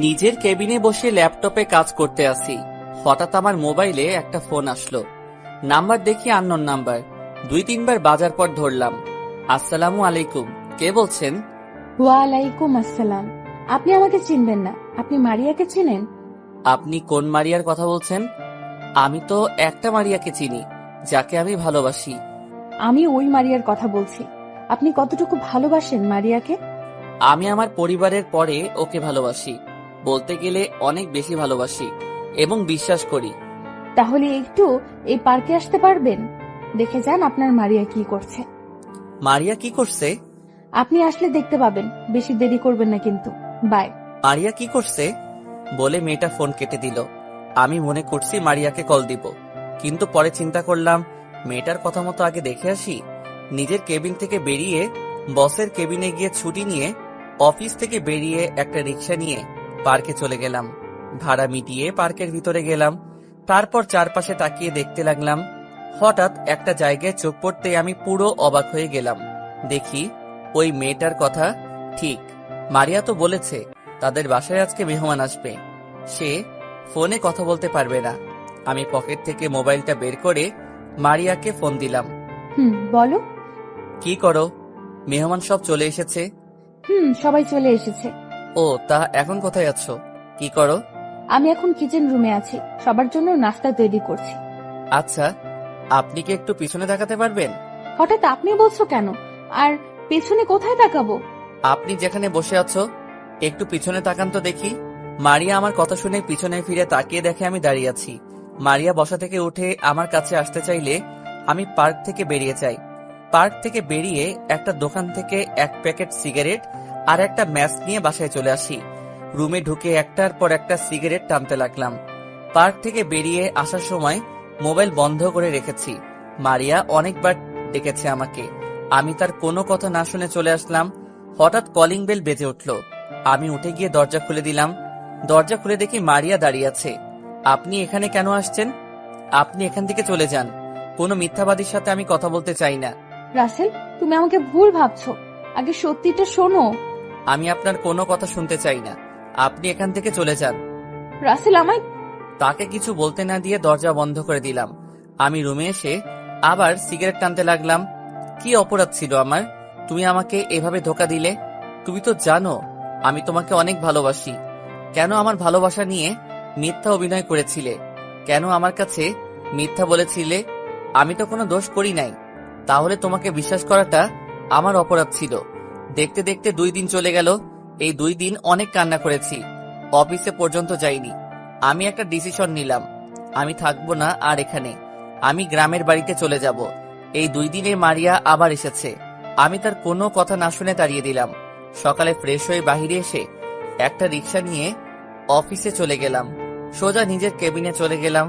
নিজের কেবিনে বসে ল্যাপটপে কাজ করতে আসি, হঠাৎ আমার মোবাইলে একটা ফোন আসলো। নাম্বার দেখি আননোন নাম্বার। 2-3 বার বাজার পর ধরলাম। আসসালামু আলাইকুম, কে বলছেন? ওয়ালাইকুম আসসালাম। আপনি আমাকে চিনবেন না, আপনি মারিয়াকে চেনেন? আপনি কোন মারিয়ার কথা বলছেন? আমি তো একটা মারিয়াকে চিনি, যাকে আমি ভালোবাসি। আমি ওই মারিয়ার কথা বলছি। আপনি কতটুকু ভালোবাসেন মারিয়াকে? আমি আমার পরিবারের পরে ওকে ভালোবাসি, বলতে গেলে অনেক বেশি ভালোবাসি এবং বিশ্বাস করি। তাহলে একটু এই পার্কে আসতে পারবেন? দেখে যান আপনার মারিয়া কি করছে। মারিয়া কি করছে? আপনি আসলে দেখতে পাবেন, বেশি দেরি করবেন না কিন্তু। বাই। মারিয়া কি করছে বলে মেয়েটা ফোন কেটে দিল। আমি মনে করছি মারিয়াকে কল দিব, কিন্তু পরে চিন্তা করলাম মেয়েটার কথা মতো আগে দেখে আসি। নিজের কেবিন থেকে বেরিয়ে বসের কেবিনে গিয়ে ছুটি নিয়ে অফিস থেকে বেরিয়ে একটা রিক্সা নিয়ে পার্কে চলে গেলাম। ভাড়া মিটিয়ে পার্কের ভিতরে গেলাম। তারপর চারপাশে তাকিয়ে দেখতে লাগলাম। হঠাৎ একটা জায়গায় চোখ পড়তে আমি পুরো অবাক হয়ে গেলাম। দেখি ওই মেয়েটার কথা ঠিক। মারিয়া তো বলেছে তাদের বাসায় আজকে মেহমান আসবে, সে ফোনে কথা বলতে পারবে না। আমি পকেট থেকে মোবাইলটা বের করে মারিয়াকে ফোন দিলাম। বলো। কি করো? মেহমান সব চলে এসেছে। সবাই চলে এসেছে। ও, তা এখন কোথায় আছো? কি করো? আমি এখন কিচেন রুমে আছি, সবার জন্য নাস্তা তৈরি করছি। আচ্ছা, আপনি কি একটু পিছনে তাকাতে পারবেন? হঠাৎ আপনি বলছো কেন? আর পেছনে কোথায় তাকাবো? আপনি যেখানে বসে আছো একটু পিছনে তাকান তো দেখি। মারিয়া আমার কথা শুনে পিছনে ফিরে তাকিয়ে দেখে আমি দাঁড়িয়ে আছি। মারিয়া বসা থেকে উঠে আমার কাছে আসতে চাইলে আমি পার্ক থেকে বেরিয়ে যাই। পার্ক থেকে বেরিয়ে একটা দোকান থেকে এক প্যাকেট সিগারেট আর একটা ম্যাচ নিয়ে বাসায় চলে আসি। রুমে ঢুকে একটার পর একটা সিগারেট টানতে লাগলাম। পার্ক থেকে বেরিয়ে আসার সময় মোবাইল বন্ধ করে রেখেছি। মারিয়া অনেকবার ডেকেছে আমাকে, আমি তার কোনো কথা না শুনে চলে আসলাম। হঠাৎ কলিং বেল বেজে উঠল। আমি উঠে গিয়ে দরজা খুলে দিলাম। দরজা খুলে দেখি মারিয়া দাঁড়িয়ে আছে। আপনি এখানে কেন আসছেন? আপনি এখান থেকে চলে যান। কোনো মিথ্যাবাদীর সাথে আমি কথা বলতে চাই না। রাসেল, তুমি আমাকে ভুল ভাবছো, আগে সত্যিটা শোনো। আমি আপনার কোনো কথা শুনতে চাই না, আপনি এখান থেকে চলে যান। রাসেল আমায়। তাকে কিছু বলতে না দিয়ে দরজা বন্ধ করে দিলাম। আমি রুমে এসে আবার সিগারেট টানতে লাগলাম। কি অপরাধ ছিল আমার? তুমি আমাকে এভাবে ধোকা দিলে। তুমি তো জানো আমি তোমাকে অনেক ভালোবাসি। কেন আমার ভালোবাসা নিয়ে মিথ্যা অভিনয় করেছিলে? কেন আমার কাছে মিথ্যা বলেছিলে? আমি তো কোনো দোষ করি নাই, তাহলে তোমাকে বিশ্বাস করাটা আমার অপরাধ ছিল। দেখতে দেখতে 2 দিন চলে গেল। এই 2 দিন অনেক কান্না করেছি, অফিসে পর্যন্ত যাইনি। আমি একটা ডিসিশন নিলাম, আমি থাকবো না আর এখানে। আমি গ্রামের বাড়িতে চলে যাব। এই 2 দিনে মারিয়া আবার এসেছে, আমি তার কোনো কথা না শুনে তাড়িয়ে দিলাম। সকালে ফ্রেশ হয়ে বাহিরে এসে একটা রিক্সা নিয়ে অফিসে চলে গেলাম। সোজা নিজের কেবিনে চলে গেলাম।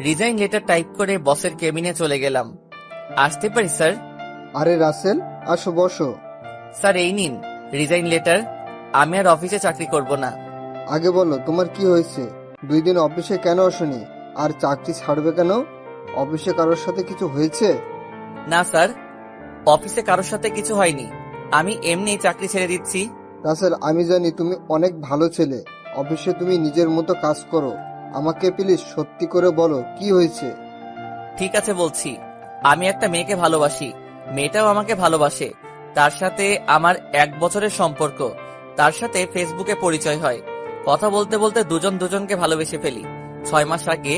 রিজাইন লেটার টাইপ করে বসের কেবিনে চলে গেলাম। আসতে পারি স্যার? আরে রাসেল, আসো বসো। স্যার এই নিন রিজাইন লেটার। আমি আর অফিসে চাকরি করব না। আগে বলো তোমার কি হয়েছে? 2 দিন অফিসে কেন আসনি? আর চাকরি ছাড়বে কেন? অফিসে কারোর সাথে কিছু হয়েছে? না স্যার, অফিসে কারোর সাথে কিছু হয়নি, আমি এমনি চাকরি ছেড়ে দিচ্ছি। রাসেল, আমি জানি তুমি অনেক ভালো ছেলে। অফিসে তুমি নিজের মতো কাজ করো। আমাকে প্লিজ সত্যি করে বলো কি হয়েছে। ঠিক আছে বলছি, আমি একটা মেয়েকে ভালোবাসি, মেয়েটাও আমাকে ভালোবাসে। তার সাথে আমার 1 বছরের সম্পর্ক। তার সাথে ফেসবুকে পরিচয় হয়। কথা বলতে বলতে দুজন দুজনকে ভালোবেসে ফেলি। 6 মাস আগে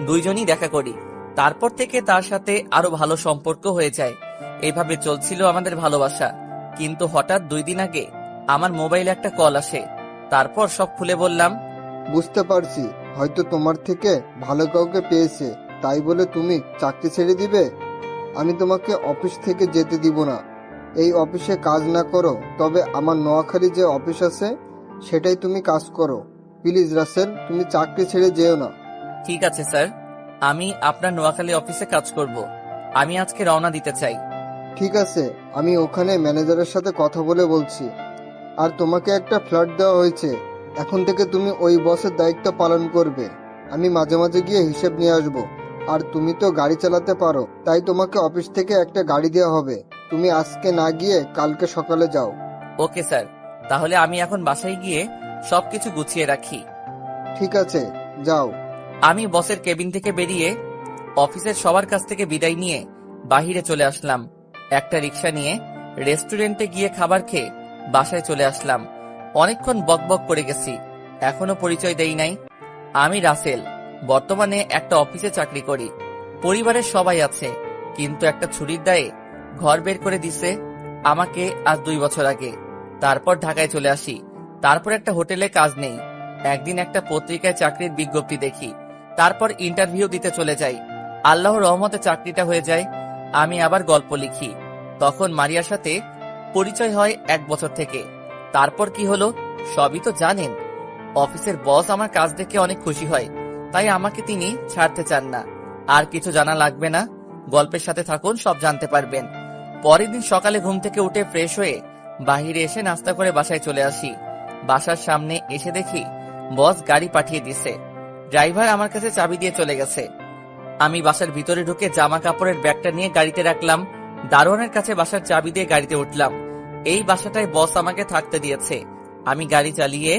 দুইজনই দেখা করি। তারপর থেকে তার সাথে আরো ভালো সম্পর্ক হয়ে যায়। এইভাবে চলছিল আমাদের ভালোবাসা। কিন্তু হঠাৎ 2 দিন আগে আমার মোবাইলে একটা কল আসে। তারপর সব খুলে বললাম। বুঝতে পারছি, হয়তো তোমার থেকে ভালো কাউকে পেয়েছে, তাই বলে তুমি চাকরি ছেড়ে দিবে? আমি তোমাকে অফিস থেকে যেতে দিব না। এই অফিসে কাজ না করো, তবে আমার নোয়াখালী যে অফিস আছে সেটাই তুমি কাজ করো। প্লিজ রাসেল, তুমি চাকরি ছেড়ে যেও না। ঠিক আছে স্যার, আমি আপনার নোয়াখালী অফিসে কাজ করব। আমি আজকে রওনা দিতে চাই। ঠিক আছে, আমি ওখানে ম্যানেজারের সাথে কথা বলে বলছি। আর তোমাকে একটা ফ্ল্যাট দেওয়া হয়েছে, এখন থেকে তুমি ওই বসের দায়িত্ব পালন করবে। আমি মাঝে মাঝে গিয়ে হিসেব নিয়ে আসবো। আর তুমি তো গাড়ি চালাতে পারো, তাই তোমাকে অফিস থেকে একটা গাড়ি দেওয়া হবে। তুমি আজকে না গিয়ে কালকে সকালে যাও। ওকে স্যার, তাহলে আমি এখন বাসায় গিয়ে সবকিছু গুছিয়ে রাখি। ঠিক আছে, যাও। আমি বসের কেবিন থেকে বেরিয়ে অফিসের সবার কাছ থেকে বিদায় নিয়ে বাহিরে চলে আসলাম। একটা রিক্সা নিয়ে রেস্টুরেন্টে গিয়ে খাবার খেয়ে বাসায় চলে আসলাম। অনেকক্ষণ বকবক করে গেছি, এখনো পরিচয় দেই নাই। আমি রাসেল, বর্তমানে একটা অফিসে চাকরি করি। পরিবারের সবাই আছে, কিন্তু একটা ছুরির দায়ে ঘর বের করে দিছে আমাকে আজ 2 বছর আগে। তারপর ঢাকায় চলে আসি। তারপর একটা হোটেলে কাজ নেই। একদিন একটা পত্রিকায় চাকরির বিজ্ঞপ্তি দেখি, তারপর ইন্টারভিউ দিতে চলে যাই। আল্লাহর রহমতে চাকরিটা হয়ে যায়। আমি আবার গল্প লিখি। তখন মারিয়ার সাথে পরিচয় হয় 1 বছর থেকে। তারপর কি হলো সবই তো জানেন। অফিসের বস আমার কাজ দেখে অনেক খুশি হয়, তাই আমাকে তিনি ছাড়তে চান না। আর কিছু জানা লাগবে না, গল্পের সাথে থাকুন, সব জানতে পারবেন। পরের দিন সকালে ঘুম থেকে উঠে ফ্রেশ হয়ে বাহিরে এসে নাস্তা করে বাসায় চলে আসি। বাসার সামনে এসে দেখি বস গাড়ি পাঠিয়ে দিছে। ড্রাইভার আমার কাছে চাবি দিয়ে চলে গেছে। আমি বাসার ভিতরে ঢুকে জামা কাপড়ের ব্যাগটা নিয়ে গাড়িতে রাখলাম। দারোয়ানের কাছে বাসার চাবি দিয়ে গাড়িতে উঠলাম। এই বাসাটায় বস আমাকে থাকতে দিয়েছে। আমি গাড়ি চালিয়ে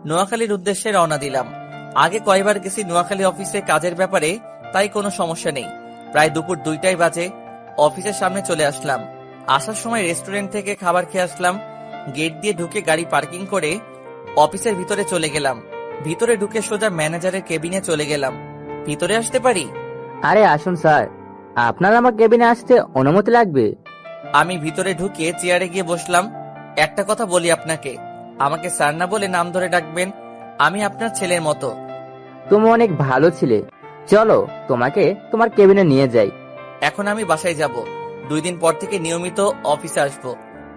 নোয়াখালীর উদ্দেশ্যে রওনা দিলাম। আগে কয়বার গেছি নোয়াখালী অফিসে কাজের ব্যাপারে, তাই কোনো সমস্যা নেই। প্রায় দুপুর 2টাই বাজে। অফিসের সামনে চলে আসলাম। আসার সময় রেস্টুরেন্ট থেকে খাবার খেয়ে আসলাম। গেট দিয়ে ঢুকে গাড়ি পার্কিং করে অফিসের ভিতরে চলে গেলাম। ভিতরে ঢুকে সোজা ম্যানেজারের কেবিনে চলে গেলাম। ভিতরে আসতে পারি? আরে আসুন স্যার, আপনার আমার কেবিনে আসতে অনুমতি লাগবে? আমি ভিতরে ঢুকে চেয়ারে গিয়ে বসলাম। একটা কথা বলি আপনাকে, আমাকে স্যার না বলে নাম ধরে ডাকবেন। আমি আপনার ছেলের মতো। তুমি অনেক ভালো ছিলে, চলো তোমাকে তোমার কেবিনে নিয়ে যাই। এখন আমি বাসায় যাব। 2 দিন পর থেকে নিয়মিত অফিসে আসবো।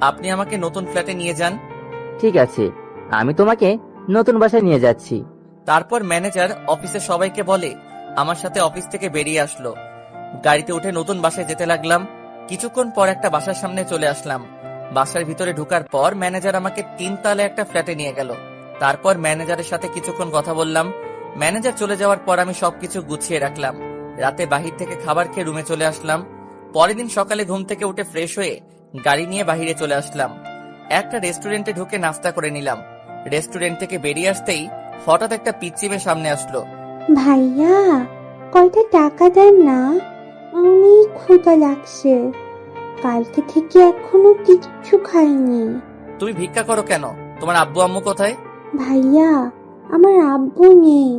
আপনি আমাকে নতুন ফ্ল্যাটে নিয়ে যান। ঠিক আছে, আমি তোমাকে নতুন বাসায় নিয়ে যাচ্ছি। তারপর ম্যানেজার অফিসের সবাইকে বলে আমার সাথে অফিস থেকে বেরিয়ে আসলো। গাড়িতে উঠে নতুন বাসায় যেতে লাগলাম। কিছুক্ষণ পর একটা বাসার সামনে চলে আসলাম। বাসার ভিতরে ঢোকার পর ম্যানেজার আমাকে 3 তলা একটা ফ্ল্যাটে নিয়ে গেল। তারপর ম্যানেজারের সাথে কিছুক্ষণ কথা বললাম। ম্যানেজার চলে যাওয়ার পর আমি সবকিছু গুছিয়ে রাখলাম। রাতে বাহির থেকে খাবার খেয়ে রুমে চলে আসলাম। পরের দিন সকালে ঘুম থেকে উঠে ফ্রেশ হয়ে গাড়ি নিয়ে বাহিরে চলে আসলাম। একটা রেস্টুরেন্টে ঢুকে নাস্তা করে নিলাম। রেস্টুরেন্ট থেকে বেরিয়ে আসতেই হঠাৎ একটা পিচ্চি মেয়ে সামনে আসলো। ভাইয়া, কয়টা টাকা দেন না, অনেক ক্ষুধা লাগছে। কালকে থেকে এখনো কিচ্ছু খাইনি। তুমি ভিক্ষা করো কেন? তোমার আব্বু আম্মু কোথায়? ভাইয়া, আমার আব্বু নেই।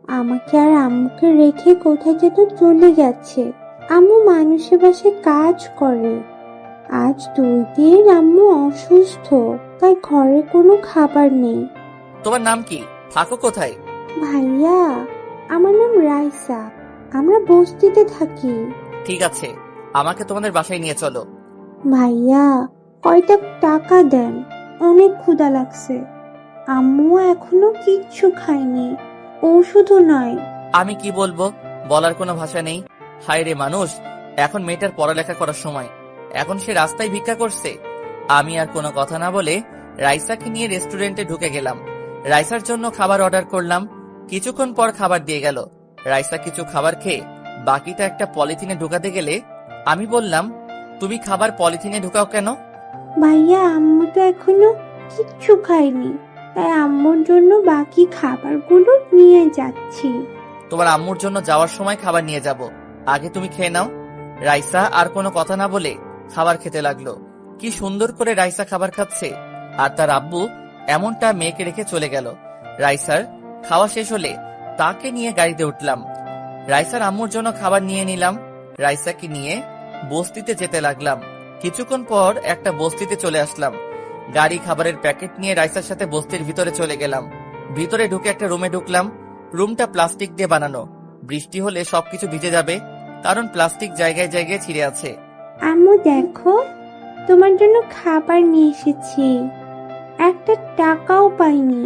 আমাকে আর আম্মুকে রেখে কোথায় যেন চলে গেছে। আম্মু মানুষের বাসায় কাজ করে। আজ 2 দিন আম্মু অসুস্থ, তাই ঘরে কোনো খাবার নেই। তোমার নাম কি? থাকো কোথায়? ভাইয়া, আমার নাম রাইসা। আমরা বস্তিতে থাকি। ঠিক আছে, আমাকে তোমাদের বাসায় নিয়ে চলো। ভাইয়া, কয়টা টাকা দেন, অনেক ক্ষুধা লাগছে। আম্মু এখনো কিচ্ছু খায়নি, ওষুধও নয়। আমি কি বলবো, বলার কোনো ভাষা নেই। হায় রে মানুষ, এখন মেয়েটার পড়ালেখা করার সময়, এখন সে রাস্তায় ভিক্ষা করছে। আমি আর কোনো কথা না বলে রাইসাকে নিয়ে রেস্টুরেন্টে ঢুকে গেলাম। রাইসার জন্য খাবার অর্ডার করলাম। কিছুক্ষণ পর খাবার দিয়ে গেল। রাইসা কিছু খাবার খেয়ে বাকিটা একটা পলিথিনে ঢুকাতে গেলে আমি বললাম, তুমি খাবার পলিথিনে ঢুকাও কেন? ভাইয়া, আম্মু তো এখনো কিচ্ছু খায়নি, তাই আম্মুর জন্য বাকি খাবারগুলো নিয়ে যাচ্ছি। তোমার আম্মুর জন্য যাওয়ার সময় খাবার নিয়ে যাব, আগে তুমি খেয়ে নাও। রাইসা আর কোনো কথা না বলে খাবার খেতে লাগলো। কি সুন্দর করে রাইসা খাবার খাচ্ছে, আর তার আব্বু এমনটা মেয়েকে রেখে চলে গেল। রাইসার খাওয়া শেষ হলে তাকে নিয়ে গাড়িতে উঠলাম। রাইসার আম্মুর জন্য খাবার নিয়ে নিলাম। রাইসাকে নিয়ে বস্তিতে যেতে লাগলাম। কিছুক্ষণ পর একটা বস্তিতে চলে আসলাম। গাড়ি খাবারের প্যাকেট নিয়ে রাইসার সাথে বস্তির ভিতরে চলে গেলাম। ভিতরে ঢুকে একটা রুমে ঢুকলাম। রুমটা প্লাস্টিক দিয়ে বানানো, বৃষ্টি হলে সবকিছু ভিজে যাবে, কারণ প্লাস্টিক জায়গায় জায়গায় ছিঁড়ে আছে। আম্মু দেখো, তোমার জন্য খাবার নিয়ে এসেছি। একটা টাকাও পাইনি,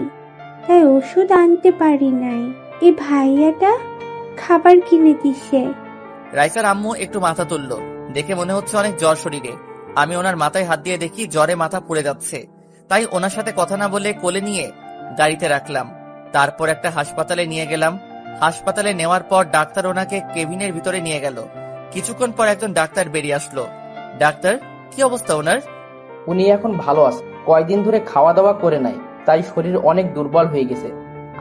তাই ওষুধ আনতে পারি নাই। এই ভাইয়াটা খাবার কিনে দিছে। রাইসার আম্মু একটু মাথা তুললো, দেখে মনে হচ্ছে অনেক জ্বর শরীরে। আমি ওনার মাথায় হাত দিয়ে দেখি জ্বরে মাথা পুড়ে যাচ্ছে, তাই ওনার সাথে কথা না বলে কোলে নিয়ে গাড়িতে রাখলাম। তারপর একটা হাসপাতালে নিয়ে গেলাম। হাসপাতালে নেওয়ার পর ডাক্তার ওনাকে কেবিনের ভিতরে নিয়ে গেল। কিছুক্ষণ পর একজন ডাক্তার বেরিয়ে আসলো। ডাক্তার, কি অবস্থা ওনার? উনি এখন ভালো আছে, কয়দিন ধরে খাওয়া দাওয়া করে নাই, তাই শরীর অনেক দুর্বল হয়ে গেছে।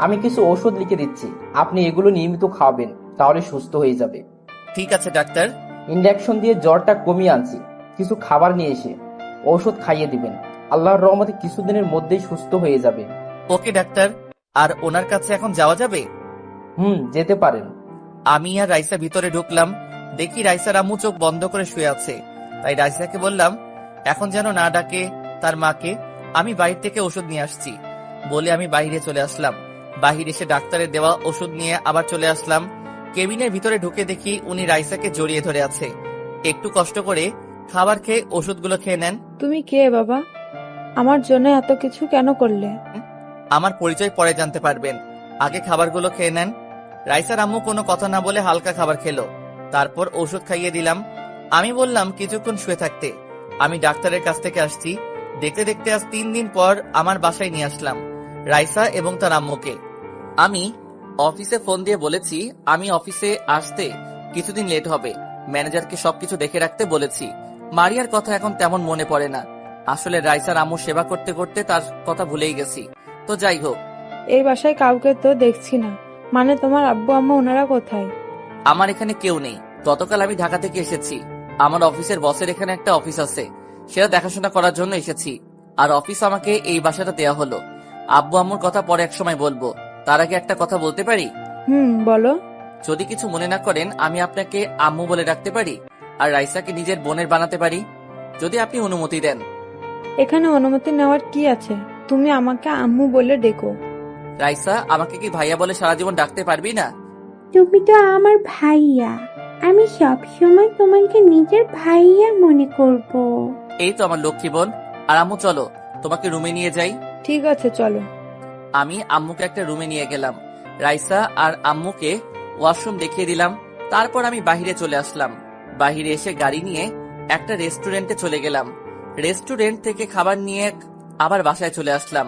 আমি কিছু ওষুধ লিখে দিচ্ছি, আপনি এগুলো নিয়মিত খাওয়াবেন, তাহলে সুস্থ হয়ে যাবে। ঠিক আছে ডাক্তার। ইনজেকশন দিয়ে জ্বরটা কমিয়ে আনছি, কিছু খাবার নিয়ে এসে ওষুধ খাইয়ে দিবেন। আল্লাহর রহমতে কিছুদিনের মধ্যেই সুস্থ হয়ে যাবে। ওকে ডাক্তার। আর ওনার কাছে এখন যাওয়া যাবে? যেতে পারেন। আমি আর রাইসা ভিতরে ঢুকলাম, দেখি রাইসার আম্মু চোখ বন্ধ করে শুয়ে আছে। তাই রাইসাকে বললাম এখন যেন না ডাকে তার মাকে, আমি বাইরে থেকে ওষুধ নিয়ে আসছি বলে আমি বাইরে চলে আসলাম। বাহিরে এসে ডাক্তারের দেওয়া ওষুধ নিয়ে আবার চলে আসলাম। কেবিনের ভিতরে ঢুকে দেখি উনি রাইসাকে জড়িয়ে ধরে আছে। একটু কষ্ট করে খাবার খেয়ে ওষুধগুলো খেয়ে নেন। তুমি কে বাবা? আমার জন্য এত কিছু কেন করলে? আমার পরিচয় পরে জানতে পারবেন, আগে খাবারগুলো খেয়ে নেন। রাইসার আম্মু কোনো কথা না বলে হালকা খাবার খেলো, তারপর ওষুধ খাইয়ে দিলাম। আমি বললাম কিছুক্ষণ শুয়ে থাকতে, আমি ডাক্তারের কাছ থেকে আসছি। দেখতে দেখতে আজ 3 দিন পর আমার বাসায় নিয়ে আসলাম রাইসা এবং তার আম্মুকে। আমি অফিসে ফোন দিয়ে বলেছি আমি অফিসে আসতে কিছুদিন লেট হবে, ম্যানেজারকে সবকিছু দেখে রাখতে বলেছি। মারিয়ার কথা এখন তেমন মনে পড়ে না, আসলে রাইসার আম্মুর সেবা করতে করতে তার কথা ভুলেই গেছি। তো যাই হোক, এই বাসায় কাউকে তো দেখছি না, মানে তোমার আব্বু আম্মা ওনারা কোথায়? আমার এখানে কেউ নেই। গতকাল আমি ঢাকা থেকে এসেছি, আমার অফিসের বসের এখানে একটা অফিস আছে, সেটা দেখাশোনা করার জন্য এসেছি। আর অফিস আমাকে এই বাসাটা দেয়া হলো। আব্বু আম্মুর কথা পরে এক সময় বলবো, তার আগে একটা কথা বলতে পারি? বলো। যদি কিছু মনে না করেন আমি আপনাকে আম্মু বলে ডাকতে পারি, আর রাইসাকে নিজের বোনের বানাতে পারি, যদি আপনি অনুমতি দেন। এখানে অনুমতি নেওয়ার কি আছে? তুমি আমাকে আম্মু বলে ডেকো। রাইসা, আমাকে কি ভাইয়া বলে সারা জীবন ডাকতে পারবি না? তুমি তো আমার ভাইয়া, আমি সব সময় তোমাকে নিজের ভাইয়া মনে করব। এই তো আমার লক্ষ্মী বোন। আর আম্মু চলো তোমাকে রুমে নিয়ে যাই। ঠিক আছে চলো। আমি আম্মুকে একটা রুমে নিয়ে গেলাম, রাইসা আর আম্মুকে ওয়াশরুম দেখিয়ে দিলাম। তারপর আমি বাহিরে চলে আসলাম। বাহিরে এসে গাড়ি নিয়ে একটা রেস্টুরেন্টে চলে গেলাম। রেস্টুরেন্ট থেকে খাবার নিয়ে আবার বাসায় চলে আসলাম।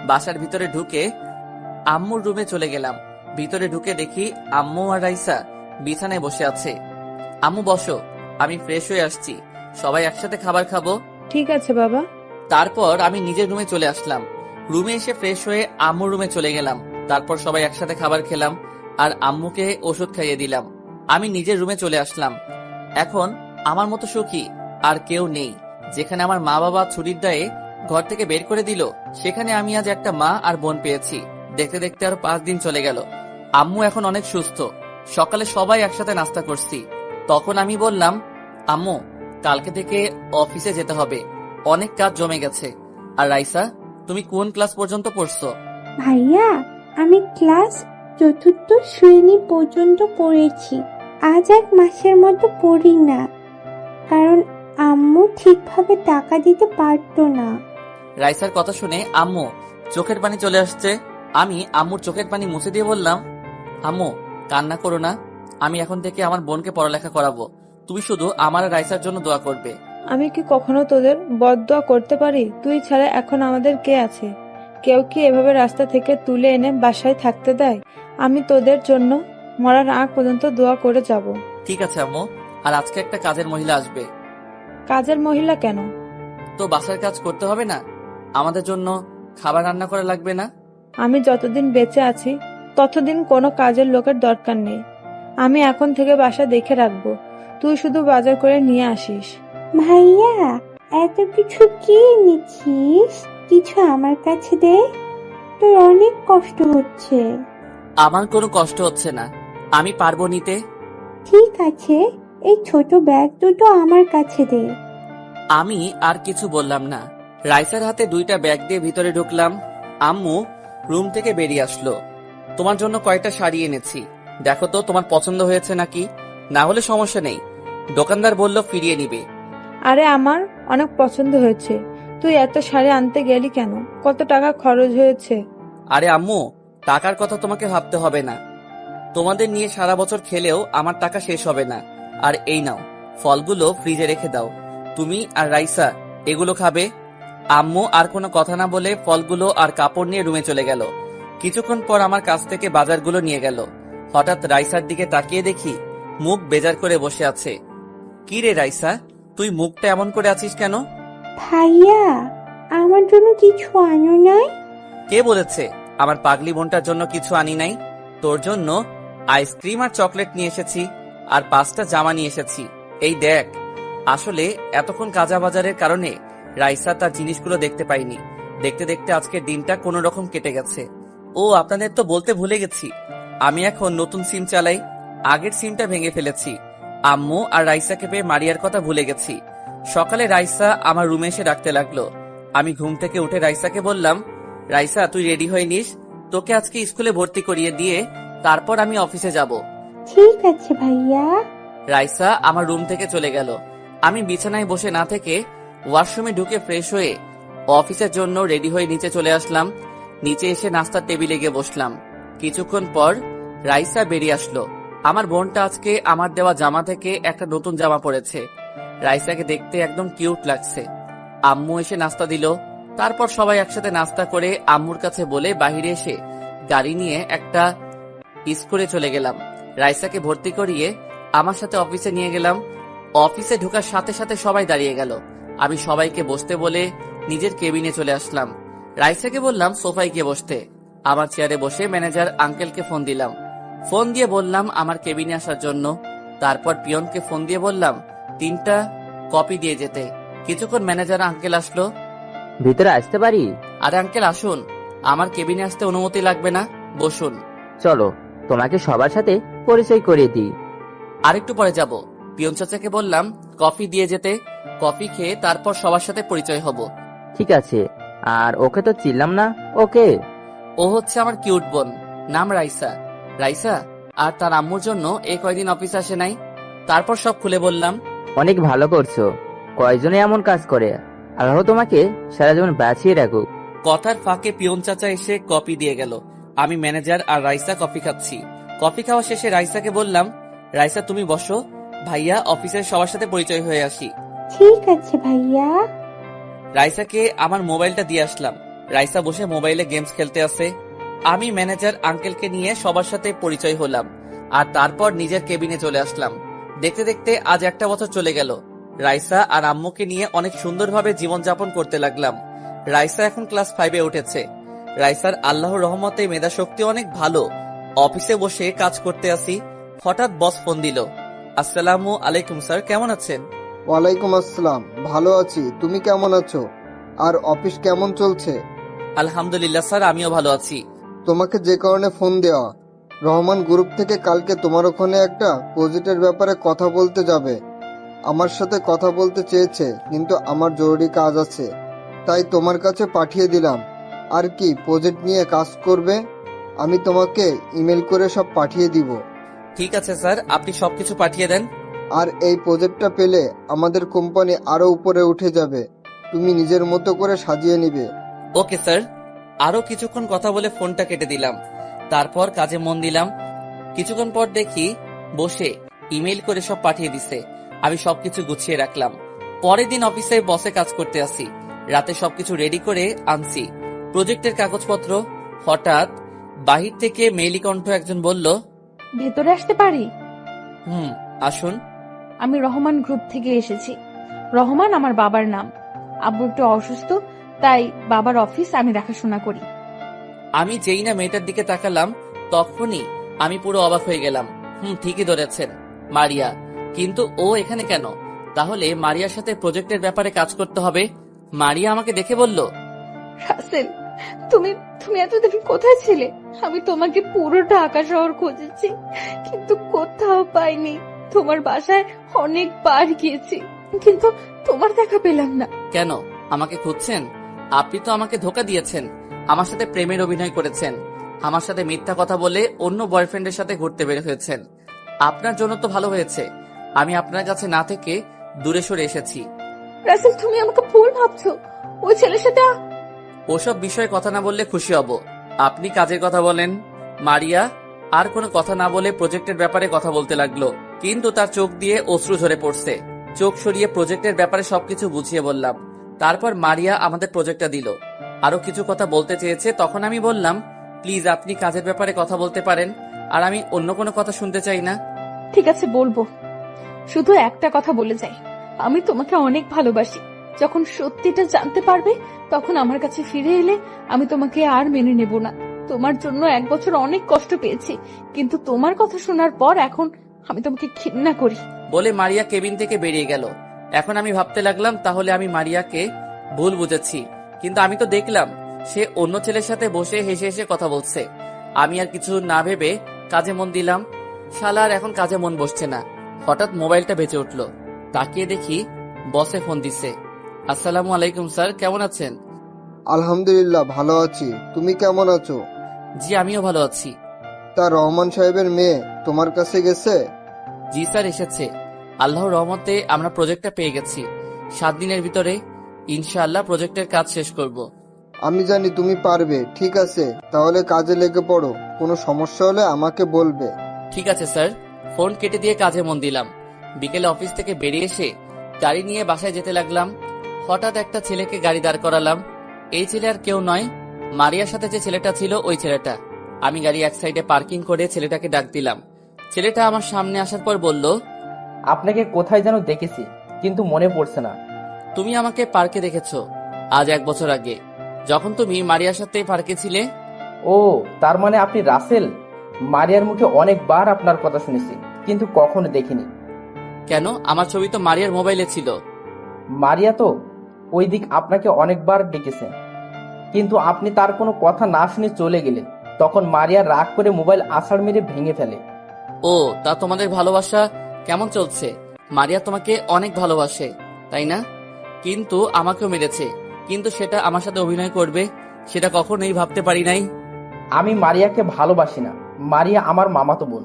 বাসার ভিতরে ঢুকে আম্মুর রুমে চলে গেলাম। ভিতরে ঢুকে দেখি আম্মু আর রাইসা বিছানায় বসে আছে। আম্মু বসো, আমি ফ্রেশ হয়ে আসছি, সবাই একসাথে খাবার খাবো। ঠিক আছে বাবা। তারপর আমি নিজের রুমে চলে আসলাম। রুমে এসে ফ্রেশ হয়ে আম্মুর রুমে চলে গেলাম। তারপর সবাই একসাথে খাবার খেলাম আর আম্মুকে ওষুধ খাইয়ে দিলাম। আমি নিজের রুমে চলে আসলাম। এখন আমার মতো সুখী আর কেউ নেই। যেখানে আমার মা বাবা ছুটির দায়ে ঘর থেকে বের করে দিল, সেখানে আমি আজ একটা মা আর বোন পেয়েছি। দেখতে দেখতে আরো 5 দিন চলে গেল। আম্মু এখন অনেক সুস্থ। সকালে সবাই একসাথে নাস্তা করছি। তখন আমি বললাম, আম্মু কালকে থেকে অফিসে যেতে হবে, অনেক কাজ জমে গেছে। আর রাইসা, তুমি কোন ক্লাস পর্যন্ত পড়ছো? ভাইয়া, আমি ক্লাস 4র্থ শ্রেণী পর্যন্ত পড়েছি। আজ 1 মাসের মতো পড়ি না, কারণ আম্মু ঠিকভাবে টাকা দিতে পারতো না। রাইসার কথা শুনে আম্মু চোখের পানি চলে আসছে। আমি আম্মুর চোখের পানি মুছে দিয়ে বললাম, আম্মু কান্না করো না, আমি এখন থেকে আমার বোনকে পড়ালেখা করাবো। তুমি শুধু আমার আর রাইসার জন্য দোয়া করবে। আমি কি কখনো তোদের বদদোয়া করতে পারি? তুই ছাড়া এখন আমাদের কে আছে? কেউ কি এভাবে রাস্তা থেকে তুলে এনে বাসায় থাকতে দেয়? আমি তোদের জন্য মরার আগ পর্যন্ত দোয়া করে যাব। ঠিক আছে আম্মু। আর আজকে একটা কাজের মহিলা আসবে। কাজের মহিলা কেন? তো বাসার কাজ করতে হবে না? আমাদের জন্য খাবার রান্না করা লাগবে না? আমি যতদিন বেঁচে আছি ততদিন কোনো কাজের লোকের দরকার নেই। আমি এখন থেকে বাসা দেখে রাখবো, তুই শুধু বাজার করে নিয়ে আসিস। ভাইয়া, এত কিছু কি এনেছিস? কিছু আমার কাছে দে, তোর অনেক কষ্ট হচ্ছে। আমার কোনো কষ্ট হচ্ছে না, আমি পারবো নিতে। ঠিক আছে, এই ছোট ব্যাগ দুটো আমার কাছে দে। আমি আর কিছু বললাম না। রাইসার হাতে 2টা ব্যাগ দিয়ে ভিতরে ঢুকলাম। আম্মু রুম থেকে বেরিয়ে আসলো। তোমার জন্য কয়েকটা শাড়ি এনেছি, দেখো তো তোমার পছন্দ হয়েছে নাকি, না হলে সমস্যা নেই, দোকানদার বলল ফিরিয়ে নিবে। আরে আমার অনেক পছন্দ হয়েছে। তুই এত শাড়ি আনতে গেলি কেন? কত টাকা খরচ হয়েছে? আরে আম্মু, টাকার কথা তোমাকে ভাবতে হবে না, তোমাদের নিয়ে সারা বছর খেলেও আমার টাকা শেষ হবে না। আর এই নাও, ফলগুলো ফ্রিজে রেখে দাও, তুমি আর রাইসা এগুলো খাবে। আম্মু আর কোনো কথা না বলে ফলগুলো আর কাপড় নিয়ে রুমে চলে গেল। কিছুক্ষণ পর আমার কাছ থেকে বাজারগুলো নিয়ে গেল। হঠাৎ রাইসার দিকে তাকিয়ে দেখি মুখ বেজার করে বসে আছে। কি রে রাইসা, তুই মুখটা এমন করে আছিস কেন? ভাইয়া, আমার জন্য কিছু আনো নাই? কে বলেছে আমার পাগলি বোনটার জন্য কিছু আনি নাই? তোর জন্য আইসক্রিম আর চকলেট নিয়ে এসেছি, আর 5টা জামা নিয়ে এসেছি। এই দেখ। আসলে এতক্ষণ কাজা বাজারের কারণে রাইসা তার জিনিসগুলো দেখতে পাইনি। দেখতে দেখতে আজকের দিনটা কোনো রকম কেটে গেছে। ও, আপনাদের তো বলতে ভুলে গেছি, আমি এখন নতুন সিম চালাই। আগের সিমটা ভেঙে ফেলেছি। আম্মু আর রাইসাকে পেয়ে মারিয়ার কথা ভুলে গেছি। সকালে রাইসা আমার রুমে এসে ডাকতে লাগলো। আমি ঘুম থেকে উঠে রাইসাকে বললাম, রাইসা তুই রেডি হয়ে নিস, তোকে আজকে স্কুলে ভর্তি করিয়ে দিয়ে তারপর আমি অফিসে যাব। ঠিক আছে ভাইয়া। রাইসা আমার রুম থেকে চলে গেল। আমি বিছানায় বসে না থেকে ওয়াশরুমে ঢুকে ফ্রেশ হয়ে অফিসের জন্য রেডি হয়ে নিচে চলে আসলাম। নিচে এসে নাস্তার টেবিলে গিয়ে বসলাম। কিছুক্ষণ পর রাইসা বেরিয়ে আসলো। আমার বোনটা আজকে আমার দেওয়া জামা থেকে একটা নতুন জামা পরেছে। রাইসাকে দেখতে একদম কিউট লাগছে। আম্মু এসে নাস্তা দিল। তারপর সবাই একসাথে নাস্তা করে আম্মুর কাছে বলে বাহিরে এসে গাড়ি নিয়ে একটা স্কুলে চলে গেলাম। রাইসাকে ভর্তি করিয়ে আমার সাথে অফিসে নিয়ে গেলাম। অফিসে ঢোকার সাথে সাথে সবাই দাঁড়িয়ে গেল। আমি সবাইকে বসতে বলে নিজের কেবিনে চলে আসলাম। রাইসাকে বললাম সোফায় গিয়ে বসতে। আমার চেয়ারে বসে ম্যানেজার আঙ্কেলকে ফোন দিলাম। ফোন দিয়ে বললাম আমার কেবিনে আসার জন্য। তারপর পিয়নকে ফোন দিয়ে বললাম 3টা কপি দিয়ে যেতে। কিছুক্ষণ ম্যানেজার আঙ্কেল আসলো। ভিতরে আসতে পারি? আরে আঙ্কেল আসুন, আমার কেবিনে আসতে অনুমতি লাগবে না, বসুন। চলো তোমাকে সবার সাথে পরিচয় করিয়ে দিই। আরেকটু পরে যাব। পিয়ন চাচাকে বললাম কফি দিয়ে যেতে। কফি খেয়ে তারপর সবার সাথে পরিচয় হব। ঠিক আছে। আর ওকে তো চিনলাম না, ওকে? ও হচ্ছে আমার কিউট বোন, নাম রাইসা। রাইসা আর তার আম্মুর জন্য এই কয়দিন অফিসে আসে নাই। তারপর সব খুলে বললাম। অনেক ভালো করছো। কয়জনে এমন কাজ করে? আল্লাহ তোমাকে সারা জীবন বাঁচিয়ে রাখুক। কথার ফাঁকে পিয়ন চাচা এসে কফি দিয়ে গেল। আমি ম্যানেজার আর রাইসা কফি খাচ্ছি। কফি খাওয়া শেষে রাইসাকে বললাম, রাইসা তুমি বসো, ভাইয়া অফিসের সবার সাথে পরিচয় হয়ে আসি। ঠিক আছে ভাইয়া। রাইসাকে আমার মোবাইলটা দিয়ে আসলাম। রাইসা বসে মোবাইলে গেমস খেলতে আছে। আমি ম্যানেজার আঙ্কেলকে নিয়ে সবার সাথে পরিচয় হলাম আর তারপর নিজের কেবিনে চলে আসলাম। দেখতে দেখতে আজ 1টা বছর চলে গেল। রাইসা আর আম্মুকে নিয়ে অনেক সুন্দরভাবে জীবনযাপন করতে লাগলাম। রাইসা এখন ক্লাস 5-এ উঠেছে। রাইসার আল্লাহর রহমতে মেধা শক্তি অনেক ভালো। অফিসে বসে কাজ করতে আসি, হঠাৎ বস ফোন দিল। আসসালামু আলাইকুম স্যার, কেমন আছেন? ওয়ালাইকুম আসসালাম, ভালো আছি। তুমি কেমন আছো? আর অফিস কেমন চলছে? আলহামদুলিল্লাহ স্যার, আমিও ভালো আছি। তোমাকে যে কারণে ফোন দেওয়া, রহমান গ্রুপ থেকে কালকে তোমার ওখানে একটা প্রজেক্টের ব্যাপারে কথা বলতে যাবে। আমার সাথে কথা বলতে চেয়েছে, কিন্তু আমার জরুরি কাজ আছে, তাই তোমার কাছে পাঠিয়ে দিলাম। আর কি প্রজেক্ট নিয়ে কাজ করবে? আমি তোমাকে ইমেল করে সব পাঠিয়ে দিব। ঠিক আছে স্যার, আপনি সবকিছু পাঠিয়ে দেন। আর এই প্রজেক্টটা পেলে আমাদের কোম্পানি আরো উপরে উঠে যাবে। তুমি নিজের মতো করে সাজিয়ে নিবে। Okay sir. আরো কিছুক্ষণ কথা বলে ফোনটা কেটে দিলাম। তারপর কাজে মন দিলাম। কিছুক্ষণ পর দেখি বসে ইমেল করে সব পাঠিয়ে দিছে। আমি সবকিছু গুছিয়ে রাখলাম। পরের দিন অফিসে বসে কাজ করতে আসি। রাতে সবকিছু রেডি করে আনছি, প্রজেক্টের কাগজপত্র। হঠাৎ বাহির থেকে মেইলি কণ্ঠ একজন বলল, ভেতরে আসতে পারি? আসুন। আমি রহমান গ্রুপ থেকে এসেছি। রহমান আমার বাবার নাম। আব্বু একটু অসুস্থ, তাই বাবার অফিস আমি দেখাশোনা করি। আমি যেই না মেয়েটার দিকে তাকালাম, তখনই আমি পুরো অবাক হয়ে গেলাম। ঠিকই ধরেছেন, মারিয়া। কিন্তু ও এখানে কেন? তাহলে মারিয়ার সাথে প্রজেক্টের ব্যাপারে কাজ করতে হবে। মারিয়া আমাকে দেখে বলল, রাসেল, তুমি তুমি এতদিন কোথায় ছিলে? আমি তোমাকে পুরো ঢাকা শহর খুঁজেছি, কিন্তু কোথাও পাইনি। তোমার বাসায় অনেকবার গিয়েছি, কিন্তু তোমার দেখা পেলাম না। কেন আমাকে খুঁজছেন? আপনি তো আমাকে ধোকা দিয়েছেন, আমার সাথে প্রেমের অভিনয় করেছেন, আমার সাথে মিথ্যা কথা বলে অন্য বয়ফ্রেন্ডের সাথে ঘুরতে বের হয়েছেন। আপনার জন্য তো ভালো হয়েছে আমি আপনার কাছে না থেকে দূরে সরে এসেছি। রাসেল, তুমি আমাকে ভুল ভাবছো। ওই ছেলের সাথে ওসব বিষয়ে কথা না বললে খুশি হব। আপনি কাজের কথা বলেন। মারিয়া আর কোনো কথা না বলে প্রজেক্টের ব্যাপারে কথা বলতে লাগলো, কিন্তু তার চোখ দিয়ে অশ্রু ঝরে পড়ছে। চোখ সরিয়ে প্রজেক্টের ব্যাপারে সবকিছু বুঝিয়ে বললাম। তারপর মারিয়া আমাদের প্রজেক্টটা দিল। আরো কিছু কথা বলতে চেয়েছে, তখন আমি বললাম, প্লিজ আপনি কাজের ব্যাপারে কথা বলতে পারেন, আর আমি অন্য কোনো কথা শুনতে চাই না। ঠিক আছে, বলবো। শুধু একটা কথা বলে যাই, আমি তোমাকে অনেক ভালোবাসি। যখন সত্যিটা জানতে পারবে তখন আমার কাছে ফিরে এলে আমি তোমাকে আর মেনে নেব না। তোমার জন্য 1 বছর অনেক কষ্ট পেয়েছি, কিন্তু তোমার কথা শোনার পর এখন আমি তোমাকে ঘৃণা করি। বলে মারিয়া কেবিন থেকে বেরিয়ে গেল। এখন আমি ভাবতে লাগলাম তাহলে আমি মারিয়াকে ভুল বুঝেছি, কিন্তু আমি তো দেখলাম সে অন্য ছেলের সাথে বসে হেসে হেসে কথা বলছে। আমি আর কিছু না ভেবে কাজে মন দিলাম। শালা আর এখন কাজে মন বসছে না। হঠাৎ মোবাইলটা বেজে উঠলো, তাকিয়ে দেখি বসে ফোন দিছে। আসসালামু আলাইকুম স্যার, কেমন আছেন? আলহামদুলিল্লাহ ভালো আছি, তুমি কেমন আছো? জি আমিও ভালো আছি। তা রহমান সাহেবের মেয়ে তোমার কাছে গেছে? জি স্যার এসেছে। আল্লাহর রহমতে আমরা প্রজেক্টটা পেয়ে গেছি। 7 দিনের ভিতরে ইনশাআল্লাহ প্রজেক্টের কাজ শেষ করব। আমি জানি তুমি পারবে। ঠিক আছে, তাহলে কাজে লেগে পড়ো। কোনো সমস্যা হলে আমাকে বলবে। ঠিক আছে স্যার। ফোন কেটে দিয়ে কাজে মন দিলাম। বিকেলে অফিস থেকে বেরিয়ে এসে গাড়ি নিয়ে বাসায় যেতে লাগলাম। হঠাৎ একটা ছেলেকে গাড়ি দাঁড় করালাম। এই ছেলে আর কেউ নয়, মারিয়ার সাথে যে ছেলেটা ছিল ওই ছেলেটা। আমি গাড়ি এক সাইডে পার্কিং করে ছেলেটাকে ডাক দিলাম। ছেলেটা আমার সামনে আসার পর বলল, আপনাকে কোথায় যেন দেখেছি, কিন্তু মনে পড়ছে না। তুমি আমাকে পার্কে দেখেছো আজ 1 বছর আগে, যখন তুমি মারিয়ার সাথে পার্কে ছিলে। ও, তার মানে আপনি রাসেল। মারিয়ার মুখে অনেকবার আপনার কথা শুনেছি, কিন্তু কখনো দেখিনি। কেন? আমার ছবি তো মারিয়ার মোবাইলে ছিল। মারিয়া তো ওই দিক আপনাকে অনেকবার ডেকেছে, কিন্তু আপনি তার কোনো কথা না শুনে চলে গেলেন। তখন মারিয়া রাগ করে মোবাইল আছাড় মেরে ভেঙে ফেলে। ও, তা তোমাদের ভালোবাসা কেমন চলছে? মারিয়া তোমাকে অনেক ভালোবাসে, তাই না? কিন্তু আমাকেও মেরেছে, কিন্তু সেটা আমার সাথে অভিনয় করবে সেটা কখনোই ভাবতে পারি নাই। আমি মারিয়াকে ভালোবাসি না। মারিয়া আমার মামাতো বোন।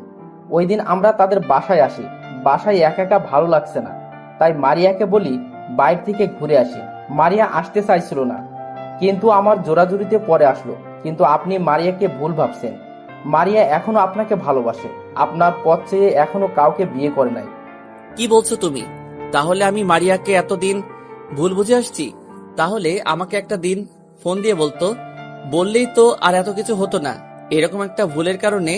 ওই দিন আমরা তাদের বাসায় আসি। বাসায় একা একা ভালো লাগছে না, তাই মারিয়াকে বলি বাইরে থেকে ঘুরে আসি। মারিয়া আসতে চাইছিল না, কিন্তু আমার জোরাজুরিতে পরে আসলো। কিন্তু আপনি মারিয়াকে ভুল ভাবছেন। মারিয়া এখনো আপনাকে ভালোবাসে। আপনার পথ চেয়ে এখনো কাউকে বিয়ে করে নাই। কি বলছো তুমি? তাহলে আমি মারিয়াকে এতদিন ভুল বুঝে আসছি। তাহলে আমাকে একটা দিন ফোন দিয়ে বলতো, বললেই তো আর এত কিছু হতো না। এরকম একটা ভুলের কারণে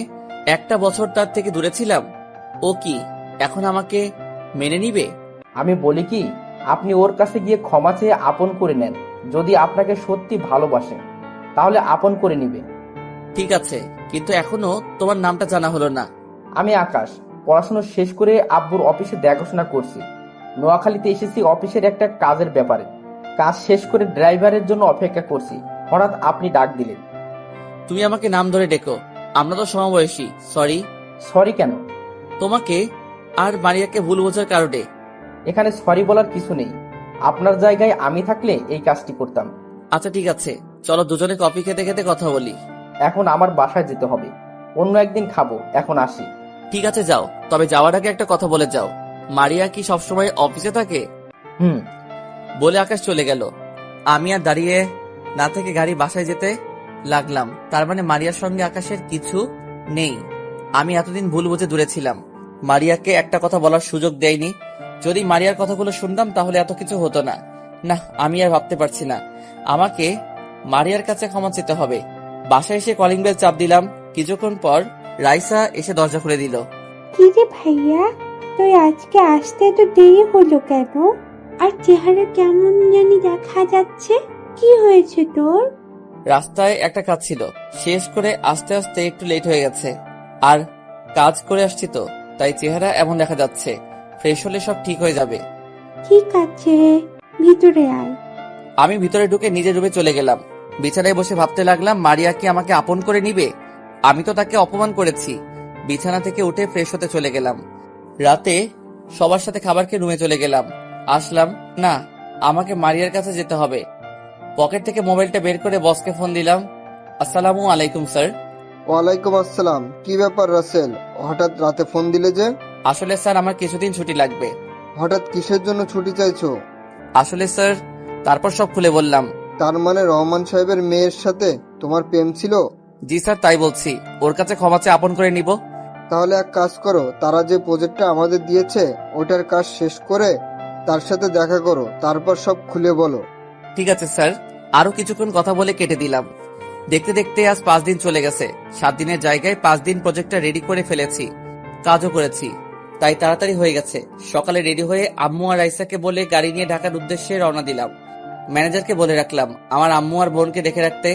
1 বছর তার থেকে দূরে ছিলাম। ও কি এখন আমাকে মেনে নিবে? আমি বলি কি, আপনি ওর কাছে গিয়ে ক্ষমা চেয়ে আপন করে নেন। যদি আপনাকে সত্যি ভালোবাসে তাহলে আপন করে নিবে। ঠিক আছে, কিন্তু এখনো তোমার নামটা জানা হলো না। আমি আকাশ। পড়াশোনা শেষ করে আব্বুর অফিসে দেখাশোনা করছি। নোয়াখালীতে এসেছি অফিসের একটা কাজের ব্যাপারে। কাজ শেষ করে ড্রাইভারের জন্য অপেক্ষা করছি। হঠাৎ আপনি ডাক দিলেন। তুমি আমাকে নাম ধরে ডেকো, আমরা তো সমবয়সী। সরি। সরি কেন? তোমাকে আর মারিয়াকে ভুল বোঝার কারণে। এখানে সরি বলার কিছু নেই। আপনার জায়গায় আমি থাকলে এই কাজটি করতাম। আচ্ছা ঠিক আছে, চলো দুজনে কফি খেতে খেতে কথা বলি। এখন আমার বাসায় যেতে হবে, অন্য একদিন খাবো। এখন আসি। ঠিক আছে যাও, তবে যাওয়ার আগে একটা কথা বলে যাও। মারিয়া কি সবসময় অফিসে থাকে? হুম। বলে আকাশ চলে গেল। আমি আর দাঁড়িয়ে না থেকে গাড়ি বাসায় যেতে লাগলাম। তার মানে মারিয়ার সঙ্গে আকাশের কিছু নেই। আমি এতদিন ভুল বুঝে দূরে ছিলাম, মারিয়াকে একটা কথা বলার সুযোগ দেয়নি। যদি মারিয়ার কথাগুলো শুনতাম তাহলে এত কিছু হতো না। না, আমি আর ভাবতে পারছি না। আমাকে মারিয়ার কাছে ক্ষমা চেতে হবে। বাসায় এসে কলিং বেল চাপ দিলাম। কিছুক্ষণ পর রাইসা এসে দরজা খুলে দিল। কি রে ভাইয়া, তুই আজকে আসতে এত দেরি হলো কেন? আর চেহারা কেমন জানি দেখা যাচ্ছে। কি হয়েছে তোর? রাস্তায় একটা কাজ ছিল, শেষ করে আস্তে আস্তে একটু লেট হয়ে গেছে। আর কাজ করে আসছি তো, তাই চেহারা এমন দেখা যাচ্ছে। ফ্রেশ হলে সব ঠিক হয়ে যাবে। ঠিক আছে রে, ভিতরে আয়। আমি ভিতরে ঢুকে নিজের রুমে চলে গেলাম। বিছানায় বসে ভাবতে লাগলাম, মারিয়া কি আমাকে আপন করে নিবে? আমি তো তাকে অপমান করেছি। বিছানা থেকে উঠে ফ্রেশ হতে চলে গেলাম। রাতে সবার সাথে খাবার খেয়ে রুমে চলে গেলাম। আসলাম না, আমাকে মারিয়ার কাছে যেতে হবে। পকেট থেকে মোবাইলটা বের করে বসকে ফোন দিলাম। আসসালামু আলাইকুম স্যার। ওয়ালাইকুম আসসালাম। কি ব্যাপার রাসেল, হঠাৎ রাতে ফোন দিলে যে? আসলে স্যার আমার কিছুদিন ছুটি লাগবে। হঠাৎ কিসের জন্য ছুটি চাইছো? আসলে স্যার, তারপর সব খুলে বললাম। তার মানে রহমান সাহেবের মেয়ের সাথে তোমার প্রেম ছিল? জি স্যার, তাই বলছি। ওর কাছে ক্ষমা চেয়ে আপন করে নিব। তাহলে এক কাজ করো, তারা যে প্রজেক্টটা আমাদের দিয়েছে ওটার কাজ শেষ করে তার সাথে দেখা করো, তারপর সব খুলে বলো। ঠিক আছে স্যার। আরো কিছুক্ষণ কথা বলে কেটে দিলাম। দেখতে দেখতে আজ 5 দিন চলে গেছে। 7 দিনের জায়গায় 5 দিন প্রজেক্টটা রেডি করে ফেলেছি, কাজও করেছি। তাই তাড়াতাড়ি হয়ে গেছে। সকালে রেডি হয়ে আম্মু আর রাইসাকে বলে গাড়ি নিয়ে ঢাকার উদ্দেশ্যে রওনা দিলাম। ম্যানেজারকে বলে রাখলাম আমার আম্মু আর বোনকে দেখে রাখতে।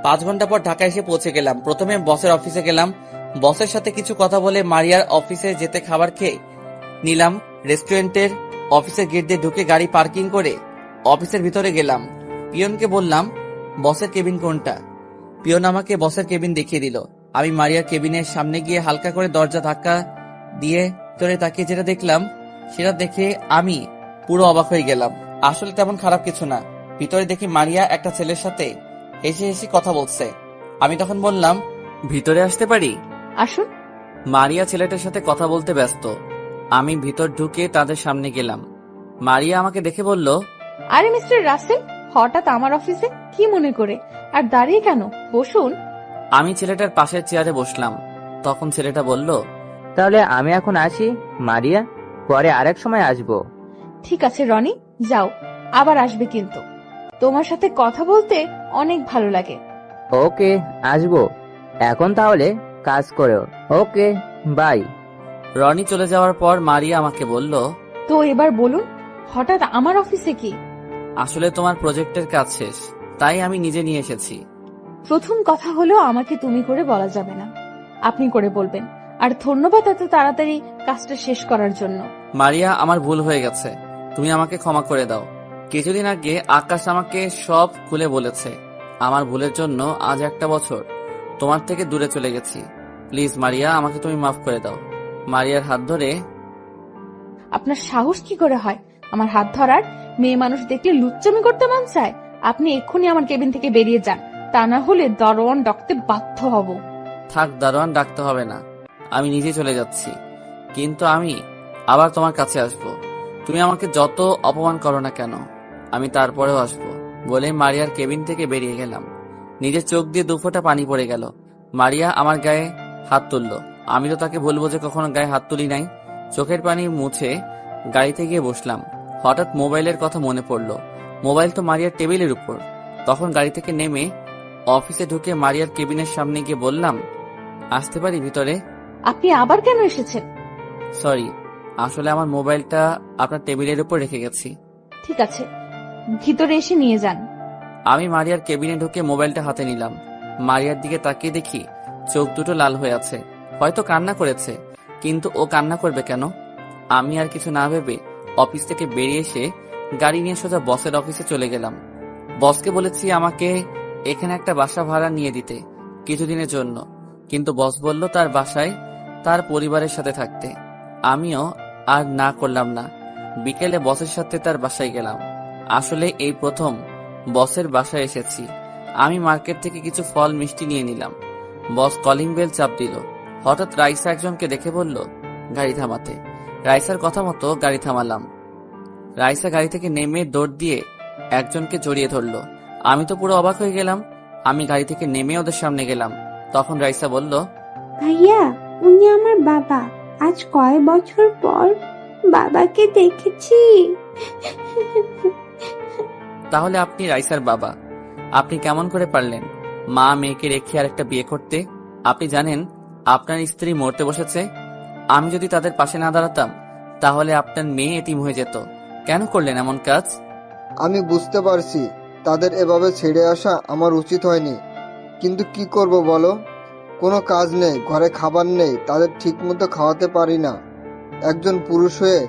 5 ঘন্টা পর ঢাকা এসে পৌঁছে গেলাম। প্রথমে বসের অফিসে গেলাম। বসের সাথে কিছু কথা বলে মারিয়ার অফিসে যেতে খাবার খেয়ে নিলাম। রেস্টুরেন্টের অফিসের গেট দিয়ে ঢুকে গাড়ি পার্কিং করে অফিসের ভিতরে গেলাম। পিয়নকে বললাম বসের কেবিন কোনটা। পিয়ন আমাকে বসের কেবিন দেখিয়ে দিল। আমি মারিয়ার কেবিনের সামনে গিয়ে হালকা করে দরজা ধাক্কা দিয়ে ভিতরে তাকিয়ে যেটা দেখলাম সেটা দেখে আমি পুরো অবাক হয়ে গেলাম। আসলে তেমন খারাপ কিছু না। ভিতরে দেখি মারিয়া একটা ছেলের সাথে হেসে হেসে কথা বলছে। আমি তখন বললাম ভিতরে আসতে পারি। আসুন। মারিয়া ছেলেটার সাথে কথা বলতে ব্যস্ত। আমি ভিতর ঢুকে তাদের সামনে গেলাম। মারিয়া আমাকে দেখে বলল, আরে মিস্টার রাসেল, হঠাৎ আমার অফিসে কি মনে করে? আর দাঁড়িয়ে কেন? বসুন। আমি ছেলেটার পাশের চেয়ারে বসলাম। তখন ছেলেটা বলল, তাহলে আমি এখন আসি মারিয়া, পরে আরেক সময় আসবো। ঠিক আছে রনি, যাও, আবার আসবে কিন্তু। তোমার সাথে কথা বলতে অনেক ভালো লাগে। ওকে, আসবো। এখন তাহলে কাজ করো। ওকে, বাই। রনি চলে যাওয়ার পর মারিয়া আমাকে বলল, তো এবার বলুন, হঠাৎ আমার অফিসে কি? আসলে তোমার প্রজেক্টের কাজ শেষ, তাই আমি নিজে নিয়ে এসেছি। প্রথম কথা হলো আমাকে তুমি করে বলা যাবে না, আপনি করে বলবেন। আর ধন্যবাদ এত তাড়াতাড়ি কাজটা শেষ করার জন্য। মারিয়া, আমার ভুল হয়ে গেছে, তুমি আমাকে ক্ষমা করে দাও। কিছুদিন আগে আকাশ আমাকে সব খুলে বলেছে। আমার ভুলের জন্য আজ 1 বছর তোমার থেকে দূরে চলে গেছি। প্লিজ মারিয়া, আমাকে তুমি মাফ করে দাও। মারিয়ার হাত ধরে, আপনার সাহস কি করে হয় আমার হাত ধরার? মেয়ে মানুষ দেখলে লুচ্চামি করতে মন চায়? আপনি এক্ষুনি আমার কেবিন থেকে বেরিয়ে যান, তা না হলে দারোয়ান ডাকতে বাধ্য হব। থাক, দারোয়ান ডাকতে হবে না, আমি নিজে চলে যাচ্ছি। কিন্তু আমি আবার তোমার কাছে আসব। তুমি আমাকে যত অপমান করো না কেন, আমি তারপরেও আসব। বলে মারিয়ার কেবিন থেকে বেরিয়ে গেলাম। নিজের চোখ দিয়ে 2 ফোঁটা পানি পড়ে গেল। মারিয়া আমার গায়ে হাত তুলল। আমি তো তাকে বলবো যে কখনো গায়ে হাত তুলি নাই। চোখের পানি মুছে গাড়িতে গিয়ে বসলাম। হঠাৎ মোবাইলের কথা মনে পড়লো। মোবাইল তো মারিয়ার টেবিলের উপর। তখন গাড়ি থেকে নেমে অফিসে ঢুকে মারিয়ার কেবিনের সামনে গিয়ে বললাম, আসতে পারি ভিতরে? আপনি আবার কেন এসেছেন? সরি, আসলে আমার মোবাইলটা আপনার টেবিলের উপর রেখে গেছি। ঠিক আছে, ভিতরে এসে নিয়ে যান। আমি মারিয়ার কেবিনে ঢুকে মোবাইলটা হাতে নিলাম। মারিয়ার দিকে তাকিয়ে দেখি চোখ দুটো লাল হয়ে আছে। হয়তো কান্না করেছে, কিন্তু ও কান্না করবে কেন? আমি আর কিছু না ভেবে অফিস থেকে বেরিয়ে এসে গাড়ি নিয়ে সোজা বসের অফিসে চলে গেলাম। বসকে বলেছি আমাকে এখানে একটা বাসা ভাড়া নিয়ে দিতে কিছুদিনের জন্য, কিন্তু বস বলল তার বাসায় তার পরিবারের সাথে থাকতে। আমিও আর না করলাম না। বিকেলে বসের সাথে তার বাসায় গেলাম। আসলে এই প্রথম বসের বাসায় এসেছি। আমি মার্কেট থেকে কিছু ফল মিষ্টি নিয়ে নিলাম। বস কলিং বেল চাপ দিল। হঠাৎ রাইসা একজনকে দেখে বলল, গাড়ি থামাতে। রাইসার কথা মতো গাড়ি থামালাম। রাইসা গাড়ি থেকে নেমে দৌড় দিয়ে একজনকে জড়িয়ে ধরল। আমি তো পুরো অবাক হয়ে গেলাম। আমি গাড়ি থেকে নেমে ওদের সামনে গেলাম। তখন রাইসা বলল, ভাইয়া, উনি আমার বাবা। আজ কয় বছর পর বাবাকে দেখেছি। তাহলে আপনি রাইসার বাবা? আপনি কেমন করে পারলেন মা মেয়েকে রেখে আরেকটা বিয়ে করতে? আপনি জানেন আপনার স্ত্রী মরতে বসেছে। আমি যদি তাদের পাশে না দাঁড়াতাম তাহলে আপনার মেয়ে এতিম হয়ে যেত। কেন করলেন এমন কাজ? আমি বুঝতে পারছি তাদের এভাবে ছেড়ে আসা আমার উচিত হয়নি, কিন্তু কি করব বলো? কোনো কাজ নেই, ঘরে খাবার নেই, তাদের ঠিকমতো খাওয়াতে পারি না। একজন পুরুষ হয়ে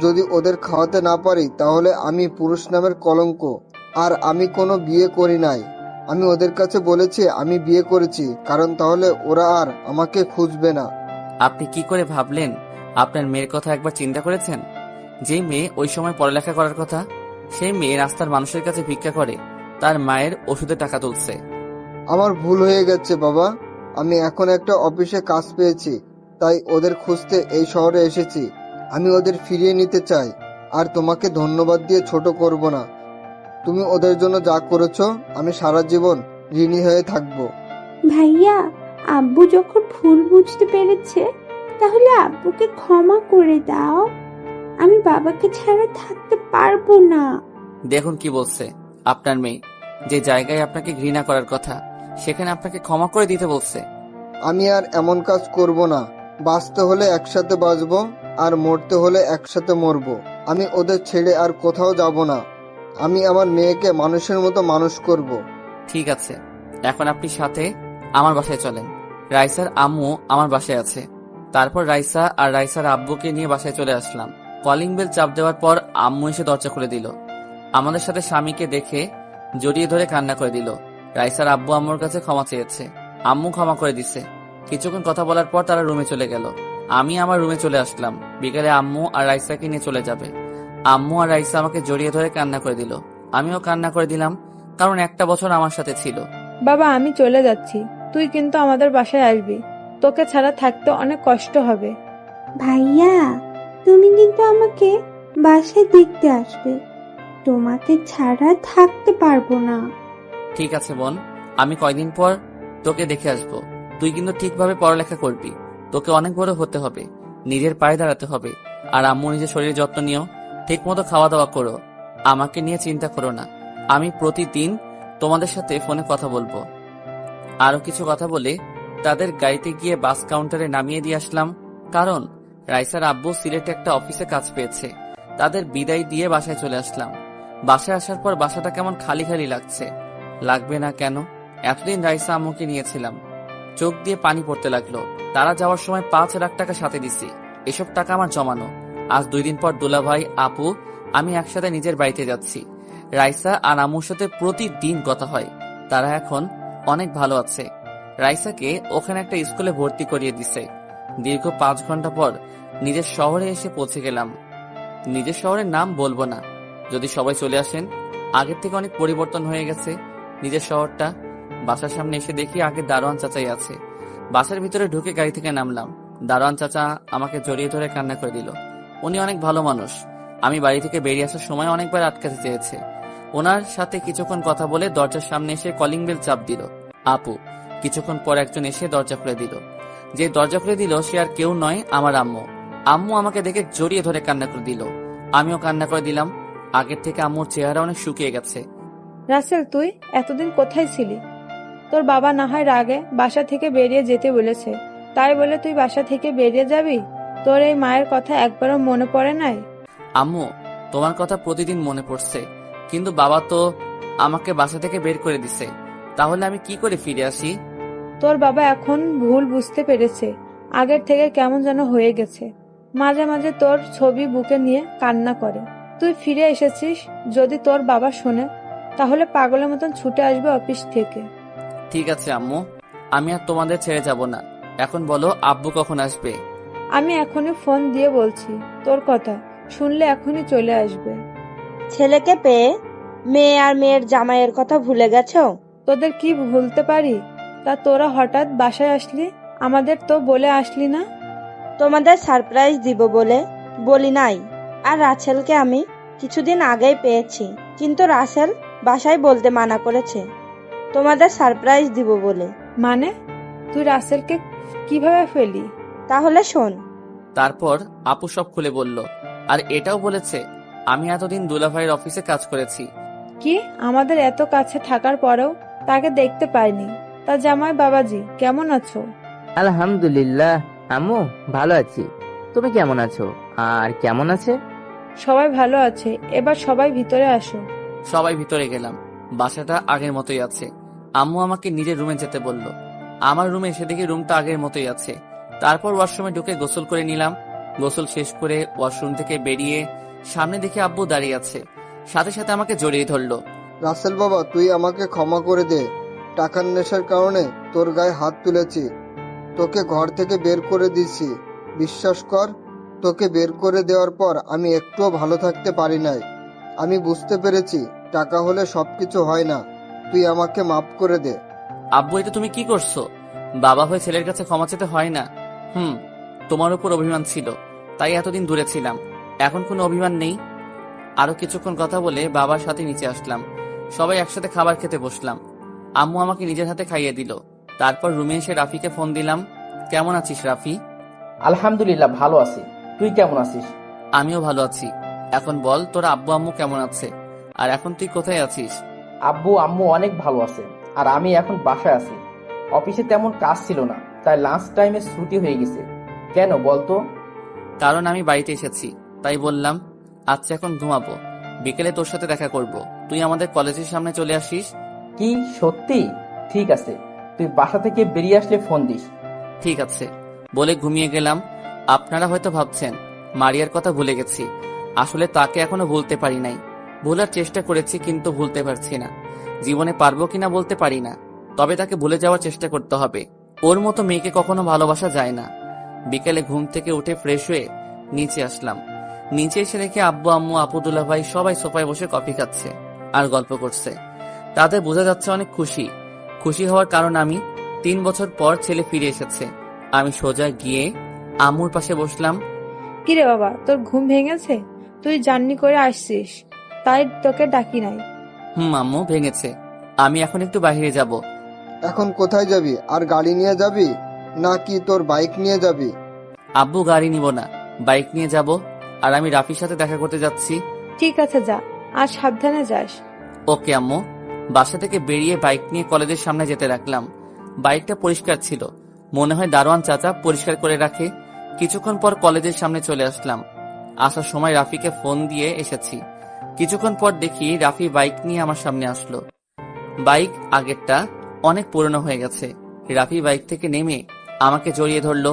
যদি ওদের খাওয়াতে না পারি তাহলে আমি পুরুষ নামের কলঙ্ক। আর আমি কোনো বিয়ে করি নাই। আমি ওদের কাছে বলেছি আমি বিয়ে করেছি, কারণ তাহলে ওরা আর আমাকে খুঁজবে না। আপনি কি করে ভাবলেন? আপনার মেয়ের কথা একবার চিন্তা করেছেন? যে মেয়ে ওই সময় পড়ালেখা করার কথা, সেই মেয়ে রাস্তার মানুষের কাছে ভিক্ষা করে তার মায়ের ওষুধে টাকা তুলছে। আমার ভুল হয়ে গেছে বাবা। আমি এখন একটা অফিসে কাজ পেয়েছি, তাই ওদের খুঁজতে এই শহরে এসেছি। আমি ওদের ফিরিয়ে নিতে চাই, আর তোমাকে ধন্যবাদ দিয়ে ছোট করব না। তুমি ওদের জন্য যা করেছো আমি সারা জীবন ঋণী হয়ে থাকবো। ভাইয়া, আব্বু যখন ভুল বুঝতে পেরেছে, তাহলে আব্বুকে ক্ষমা করে দাও। আমি বাবাকে ছাড়া থাকতে পারবো না। দেখুন কি বলছে আপনার মেয়ে। যে জায়গায় আপনাকে ঘৃণা করার কথা, সেখানে আপনাকে ক্ষমা করে দিতে বলছে। আমি আর এমন কাজ করব না। বাঁচতে হলে একসাথে বাঁচবো, আর মরতে হলে একসাথে মরবো। আমি ওদের ছেড়ে আর কোথাও যাব না। আমি আমার মেয়েকে মানুষের মতো মানুষ করব। ঠিক আছে, এখন আপনি সাথে আমার বাসায় চলেন। রাইসার আম্মু আমার বাসায় আছে। তারপর রাইসা আর রাইসার আব্বুকে নিয়ে বাসায় চলে আসলাম। কলিং বেল চাপ দেওয়ার পর আম্মু এসে দরজা খুলে দিল। আমাদের সাথে স্বামীকে দেখে জড়িয়ে ধরে কান্না করে দিল। রাইসার আব্বু আম্মুর কাছে ক্ষমা চেয়েছে, আম্মু ক্ষমা করে দিছে। কিছুক্ষণ কথা বলার পর তারা রুমে চলে গেল। আমি আমার রুমে চলে আসলাম। বিকেলে আম্মু আর রাইসাকে নিয়ে চলে যাবে। আম্মু আর রাইসা আমাকে জড়িয়ে ধরে কান্না করে দিল। আমিও কান্না করে দিলাম, কারণ একটা বছর আমার সাথে ছিল। বাবা, আমি চলে যাচ্ছি, তুই কিন্তু আমাদের বাসায় আসবি। তোকে ছাড়া থাকতে অনেক কষ্ট হবে। ভাইয়া, তুমি কিন্তু আমাকে বাসায় দেখতে আসবে। তোমাকে ছাড়া থাকতে পারবো না। ঠিক আছে বোন, আমি কয়দিন পর তোকে দেখে আসবো। তুই কিন্তু ঠিকভাবে পড়ালেখা করবি। তোকে অনেক বড় হতে হবে, নিজের পায়ে দাঁড়াতে হবে। আর আম্মু, নিজের শরীরের যত্ন নিও, ঠিক মতো খাওয়া দাওয়া করো। আমাকে নিয়ে চিন্তা করো না। আমি প্রতিদিন তোমাদের সাথে ফোনে কথা বলবো। আরো কিছু কথা বলে তাদের গাড়িতে গিয়ে বাস কাউন্টারে নামিয়ে দিয়ে আসলাম, কারণ রাইসার আব্বু সিলেটে একটা অফিসে কাজ পেয়েছে। তাদের বিদায় দিয়ে বাসায় চলে আসলাম। বাসায় আসার পর বাসাটা কেমন খালি খালি লাগছে। লাগবে না কেন? এতদিন রাইসা আম্মুকে নিয়েছিলাম। চোখ দিয়ে পানি পড়তে লাগলো। তারা যাওয়ার সময় 5 লাখ টাকা সাথে দিছি। এসব টাকা আমার জমানো। আজ 2 দিন পর দুলাভাই, আপু, আমি একসাথে নিজের বাড়িতে যাচ্ছি। রাইসা আর আম্মুর সাথে প্রতিদিন কথা হয়। তারা এখন অনেক ভালো আছে। রাইসাকে ওখানে একটা স্কুলে ভর্তি করিয়ে দিছে। দীর্ঘ 5 ঘন্টা পর নিজের শহরে এসে পৌঁছে গেলাম। নিজের শহরের নাম বলবো না, যদি সবাই চলে আসেন। আগের থেকে অনেক পরিবর্তন হয়ে গেছে নিজের শহরটা। বাসার সামনে এসে দেখি আগে দারোয়ান চাচাই আছে। বাসার ভিতরে ঢুকে গাড়ি থেকে নামলাম। দারোয়ান চাচা আমাকে জড়িয়ে ধরে কান্না করে দিল। উনি অনেক ভালো মানুষ। আমি বাড়ি থেকে বেরিয়ে আসার সময় অনেকবার আটকাতে চেয়েছে। ওনার সাথে কিছুক্ষণ কথা বলে দরজার সামনে এসে কলিং বেল চাপ দিল আপু। কিছুক্ষণ পর একজন এসে দরজা খুলে দিল। যে দরজা খুলে দিল সে আর কেউ নয়, আমার আম্মু। আম্মু আমাকে দেখে জড়িয়ে ধরে কান্না করে দিল। আমিও কান্না করে দিলাম। আগের থেকে আম্মুর চেহারা অনেক শুকিয়ে গেছে। রাসেল, তুই এতদিন কোথায় ছিলি? তোর বাবা না হয় রাগে বাসা থেকে বেরিয়ে যেতে বলেছে, তাই বলে তুই বাসা থেকে বেরিয়ে যাবি? তোর এই মায়ের কথা একবারও মনে পড়ে নাই? আম্মু, তোমার কথা প্রতিদিন মনে পড়ছে, কিন্তু বাবা তো আমাকে বাসা থেকে বের করে দিছে। তাহলে আমি কি করে ফিরে আসি? তোর বাবা এখন ভুল বুঝতে পেরেছে। আগের থেকে কেমন যেন হয়ে গেছে। মাঝে মাঝে তোর ছবি বুকে নিয়ে কান্না করে। তুই ফিরে এসেছিস, যদি তোর বাবা শোনে তাহলে পাগলের মতন ছুটে আসবে অফিস থেকে। ঠিক আছে আম্মু, আমি আর তোমাদের ছেড়ে যাব না। এখন বলো, আব্বু কখন আসবে? আমি এখনই ফোন দিয়ে বলছি, তোর কথা শুনলে এখনই চলে আসবে। ছেলেকে পেয়ে মেয়ে আর মেয়ের জামাইয়ের কথা ভুলে গেছো? তোদের কি ভুলতে পারি? তা তোরা হঠাৎ বাসায় আসলি, আমাদের তো বলে আসলি না। তোমাদের সারপ্রাইজ দিব বলে বলি নাই। আর রাসেলকে আমি কিছুদিন আগেই পেয়েছি, কিন্তু রাসেল বাসায় বলতে মানা করেছে তোমাদের সারপ্রাইজ দিব বলে। মানে তুই রাসেলকে কিভাবে ফেলি? তাহলে শোন। তারপর আপু সব খুলে বলল। আর এটাও বলেছে আমি এতদিন দুলাভাইয়ের অফিসে কাজ করেছি। কি, আমাদের এত কাছে থাকার পরেও তাকে দেখতে পাইনি? তা জামাই বাবাজি কেমন আছো? আলহামদুলিল্লাহ আম্মু, ভালো আছি। তুমি কেমন আছো? আর কেমন আছে? সবাই ভালো আছে। এবার সবাই ভিতরে আসো। সবাই ভিতরে গেলাম। বাসাটা আগের মতোই আছে। আম্মু আমাকে নিজের রুমে যেতে বলল। আমার রুমে এসে দেখি রুমটা আগের মতোই আছে। তারপর ওয়াশরুমে ঢুকে গোসল করে নিলাম। গোসল শেষ করে ওয়াশরুম থেকে বেরিয়ে সামনে দেখে আব্বু দাঁড়িয়ে আছে। সাথে সাথে আমাকে জড়িয়ে ধরলো। রাসেল বাবা, তুই আমাকে ক্ষমা করে দে। টাকার নেশার কারণে তোর গায়ে হাত তুলেছি, তোকে ঘর থেকে বের করে দিয়েছি। বিশ্বাস কর, তোকে বের করে দেওয়ার পর আমি একটুও ভালো থাকতে পারি নাই। আমি বুঝতে পেরেছি টাকা হলে সবকিছু হয় না। তুই আমাকে মাফ করে দে। আব্বু, এটা তুমি কি করছো? বাবা হয়ে ছেলের কাছে ক্ষমা চেতে হয় না। তোমার উপর অভিমান ছিল, তাই এতদিন দূরে ছিলাম। এখন কোনো অভিমান নেই। আরো কিছুক্ষণ কথা বলে বাবার সাথে নিচে আসলাম। সবাই একসাথে খাবার খেতে বসলাম। আম্মু আমাকে নিজের হাতে খাইয়ে দিল। তারপর রুমে এসে রাফিকে ফোন দিলাম। কেমন আছিস রাফি? আলহামদুলিল্লাহ, ভালো আছি। তুই কেমন আছিস? আমিও ভালো আছি। এখন বল, তোর আব্বু আম্মু কেমন আছে? আর এখন তুই কোথায় আছিস? আব্বু আম্মু অনেক ভালো আছে। আর আমি এখন বাসায় আছি। অফিসে তেমন কাজ ছিল না, তাই লাঞ্চ টাইমে ছুটি হয়ে গেছে। কেন বলতো? কারণ আমি বাড়িতে এসেছি, তাই বললাম আচ্ছা এখন ঘুমাবো, বিকেলে তোর সাথে দেখা করব। তুই আমাদের কলেজের সামনে চলে আসিস। কি সত্যি? ঠিক আছে, তুই বাসা থেকে বেরিয়ে আসলে ফোন দিস। ঠিক আছে বলে ঘুমিয়ে গেলাম। আপনারা হয়তো ভাবছেন মারিয়ার কথা ভুলে গেছি, আসলে তাকে এখনো ভুলতে পারি নাই। ভুলার চেষ্টা করেছি কিন্তু ভুলতে পারছি না। জীবনে পারবো কিনা বলতে পারি না, তবে তাকে ভুলে যাওয়ার চেষ্টা করতে হবে। ওর মতো মেয়েকে কখনো ভালোবাসা যায় না। বিকেলে ঘুম থেকে উঠে ফ্রেশ হয়ে নিচে আসলাম। নিচে এসে দেখে আব্বু আম্মু আপুদুল্লাহ ভাই সবাই সোফায় বসে কফি খাচ্ছে আর গল্প করছে। তাদের বোঝা যাচ্ছে অনেক খুশি। খুশি হওয়ার কারণ আমি 3 বছর পর ছেলে ফিরে এসেছে। আমি সোজা গিয়ে আম্মুর পাশে বসলাম। কিরে বাবা, তোর ঘুম ভেঙেছে? তুই জার্নি করে আসছিস, তাই তোকে ডাকি নাই। আম্মু ভেঙেছে। আমি এখন একটু বাইরে যাব। এখন কোথায় যাবি? আর গাড়ি নিয়ে যাবি নাকি তোর বাইক নিয়ে যাবি? আব্বু গাড়ি নিব না, বাইক নিয়ে যাব। আর আমি রাফির সাথে দেখা করতে যাচ্ছি। ঠিক আছে যা, আর সাবধানে যাস। ওকে আম্মু। বাসা থেকে বেরিয়ে বাইক নিয়ে কলেজের সামনে যেতে রাখলাম। বাইকটা পরিষ্কার ছিল, মনে হয় দারোয়ান চাচা পরিষ্কার করে রাখে। কিছুক্ষণ পর কলেজের সামনে চলে আসলাম। আসার সময় রাফিকে ফোন দিয়ে এসেছি। কিছুক্ষণ পর দেখি রাফি বাইক নিয়ে আমার সামনে আসলো। বাইক আগেরটা অনেক পুরনো হয়ে গেছে। রাফি বাইক থেকে নেমে আমাকে জড়িয়ে ধরলো।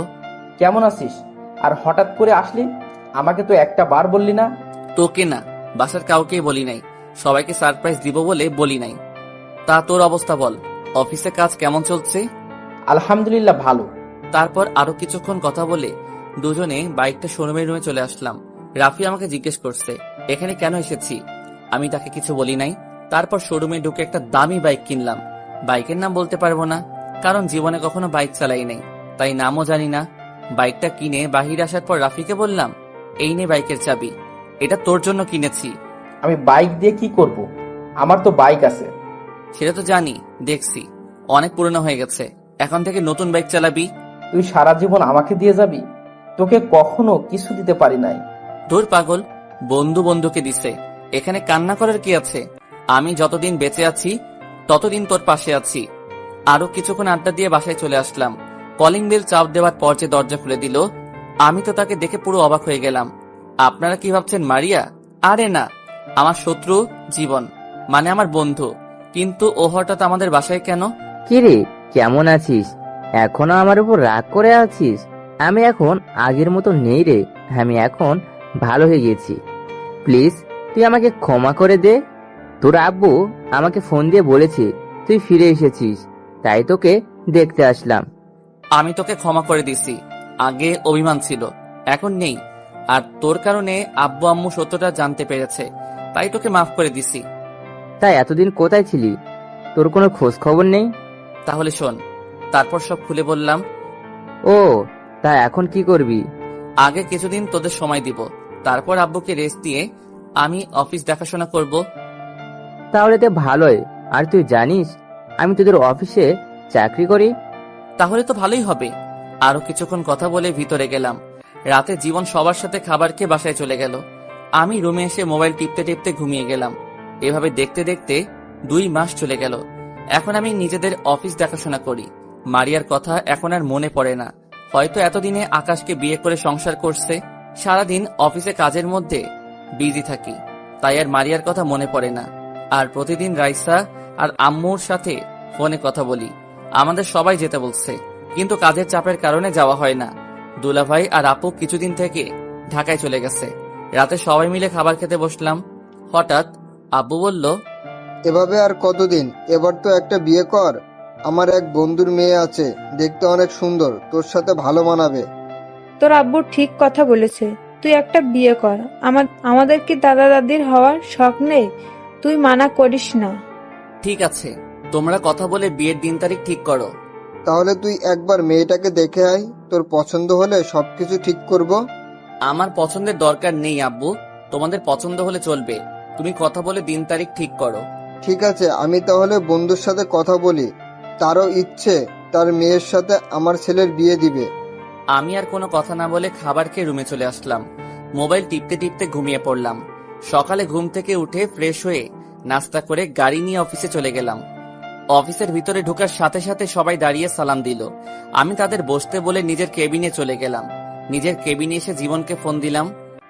কেমন আছিস? আর হঠাৎ করে আসলি? আমাকে তো একটা বার বললি না। তোকে না, বাসার কাউকেই বলি নাই। সবাইকে সারপ্রাইজ দিব বলে বলি নাই। তা তোর অবস্থা বল, অফিসে কাজ কেমন চলছে? আলহামদুলিল্লাহ ভালো। তারপর আরো কিছুক্ষণ কথা বলে দুজনে বাইকটা শোরুমের রুমে চলে আসলাম। রাফি আমাকে জিজ্ঞেস করছে এখানে কেন এসেছি। আমি তাকে কিছু বলি নাই। তারপর শোরুমে ঢুকে একটা দামি বাইক কিনলাম। বাইকের নাম বলতে পারবো না, কারণ জীবনে কখনো বাইক চালাই নাই, তাই নামও জানি না। বাইকটা কিনে বাহিরে আসার পর রাফিকে বললাম, এই নে বাইকের চাবি, এটা তোর জন্য কিনেছি। আমি বাইক দিয়ে কি করব? আমার তো বাইক আছে। সেটা তো জানি, দেখছি অনেক পুরনো হয়ে গেছে। এখন থেকে নতুন বাইক চালাবি। তুই সারা জীবন আমাকে দিয়ে যাবি? তোকে কখনো কিছু দিতে পারি নাই। দূর পাগল, বন্ধু বন্ধুকে দিছে, এখানে কান্না করার কি আছে? আমি যতদিন বেঁচে আছি ততদিন তোর পাশে আছি। আরো কিছুক্ষণ আড্ডা দিয়ে বাসায় চলে আসলাম। কলিং বেল চাপ দেওয়ার পর যে দরজা খুলে দিল, আমি তো তাকে দেখে পুরো অবাক হয়ে গেলাম। আপনারা কি ভাবছেন মারিয়া? আরে না, আমার শত্রু জীবন, মানে আমার বন্ধু। কিন্তু ও হঠাৎ আমাদের বাসায় কেন? কিরে, কেমন আছিস? এখনো আমার উপর রাগ করে আছিস? আমি এখন আগের মতো নেই রে, আমি এখন ভালো হয়ে গেছি। প্লিজ তুই আমাকে ক্ষমা করে দে। তোর আব্বু আমাকে ফোন দিয়ে বলেছে তুই ফিরে এসেছিস, তাই তোকে দেখতে আসলাম। আমি তোকে ক্ষমা করে দিছি। আগে অভিমান ছিল, এখন নেই। আর তোর কারণে আব্বু আম্মু সত্যটা জানতে পেরেছে, তাই তোকে মাফ করে দিছি। তাই এতদিন কোথায় ছিলি? তোর কোনো খোঁজ খবর নেই? তাহলে শোন। তারপর সব খুলে বললাম। ও, তা এখন কি করবি? আগে কিছুদিন তোদের সময় দিব, তারপর আব্বুকে রেস্ট দিয়ে আমি অফিস দেখাশোনা করব। তাহলে তো ভালোই। আর তুই জানিস আমি তোদের অফিসে চাকরি করি। তাহলে তো ভালোই হবে। আরো কিছুক্ষণ কথা বলে ভিতরে গেলাম। রাতে জীবন সবার সাথে খাবার খেয়ে বাসায় চলে গেল। আমি রুমে এসে মোবাইল টিপতে টিপতে ঘুমিয়ে গেলাম। এভাবে দেখতে দেখতে 2 মাস চলে গেল। এখন আমি নিজেদের অফিস দেখাশোনা করি। মারিয়ার কথা এখন আর মনে পড়ে না। হয়তো এতদিনে আকাশকে বিয়ে করে সংসার করছে। সারাদিন অফিসে কাজের মধ্যে বিজি থাকি, তাই আর মারিয়ার কথা মনে পড়ে না। আর প্রতিদিন রাইসা আর আম্মুর সাথে ফোনে কথা বলি। আমাদের সবাই যেতে বলছে, কিন্তু কাজের চাপের কারণে যাওয়া হয় না। দুলাভাই আর আপু কিছুদিন থেকে ঢাকায় চলে গেছে। রাতে সবাই মিলে খাবার খেতে বসলাম। হঠাৎ আব্বু বলল, এভাবে আর কতদিন? এবার তো একটা বিয়ে কর। আমার এক বন্ধুর মেয়ে আছে, দেখতে অনেক সুন্দর, তোর সাথে ভালো মানাবে। তোর আব্বু ঠিক কথা বলেছে, তুই একটা বিয়ে কর। আমাদের কি দাদা দাদির হওয়ার শখ নেই? তুই মানা করিস না। ঠিক আছে, তোমরা কথা বলে বিয়ের দিন তারিখ ঠিক করো। তাহলে তুই একবার মেয়েটাকে দেখে আয়, তোর পছন্দ হলে সবকিছু ঠিক করব। আমার পছন্দের দরকার নেই আব্বু, তোমাদের পছন্দ হলে চলবে। তুমি কথা বলে দিন তারিখ ঠিক করো। ঠিক আছে, আমি তাহলে বন্ধুর সাথে কথা বলি। তারও ইচ্ছে তার মেয়ের সাথে আমার ছেলের বিয়ে দিবে। আমি আর কোনো কথা না বলে খাবার খেয়ে রুমে চলে আসলাম। মোবাইল টিপতে টিপতে ঘুমিয়ে পড়লাম। সকালে ঘুম থেকে উঠে ফ্রেশ হয়ে নাস্তা করে গাড়ি নিয়ে অফিসে চলে গেলাম। অফিসের ভিতরে ঢোকার সাথে সাথে সবাই দাঁড়িয়ে সালাম দিল। আমি তাদের বসতে বলে নিজের কেবিনে চলে গেলাম। নিজের কেবিনে এসে জীবনকে ফোন দিলাম।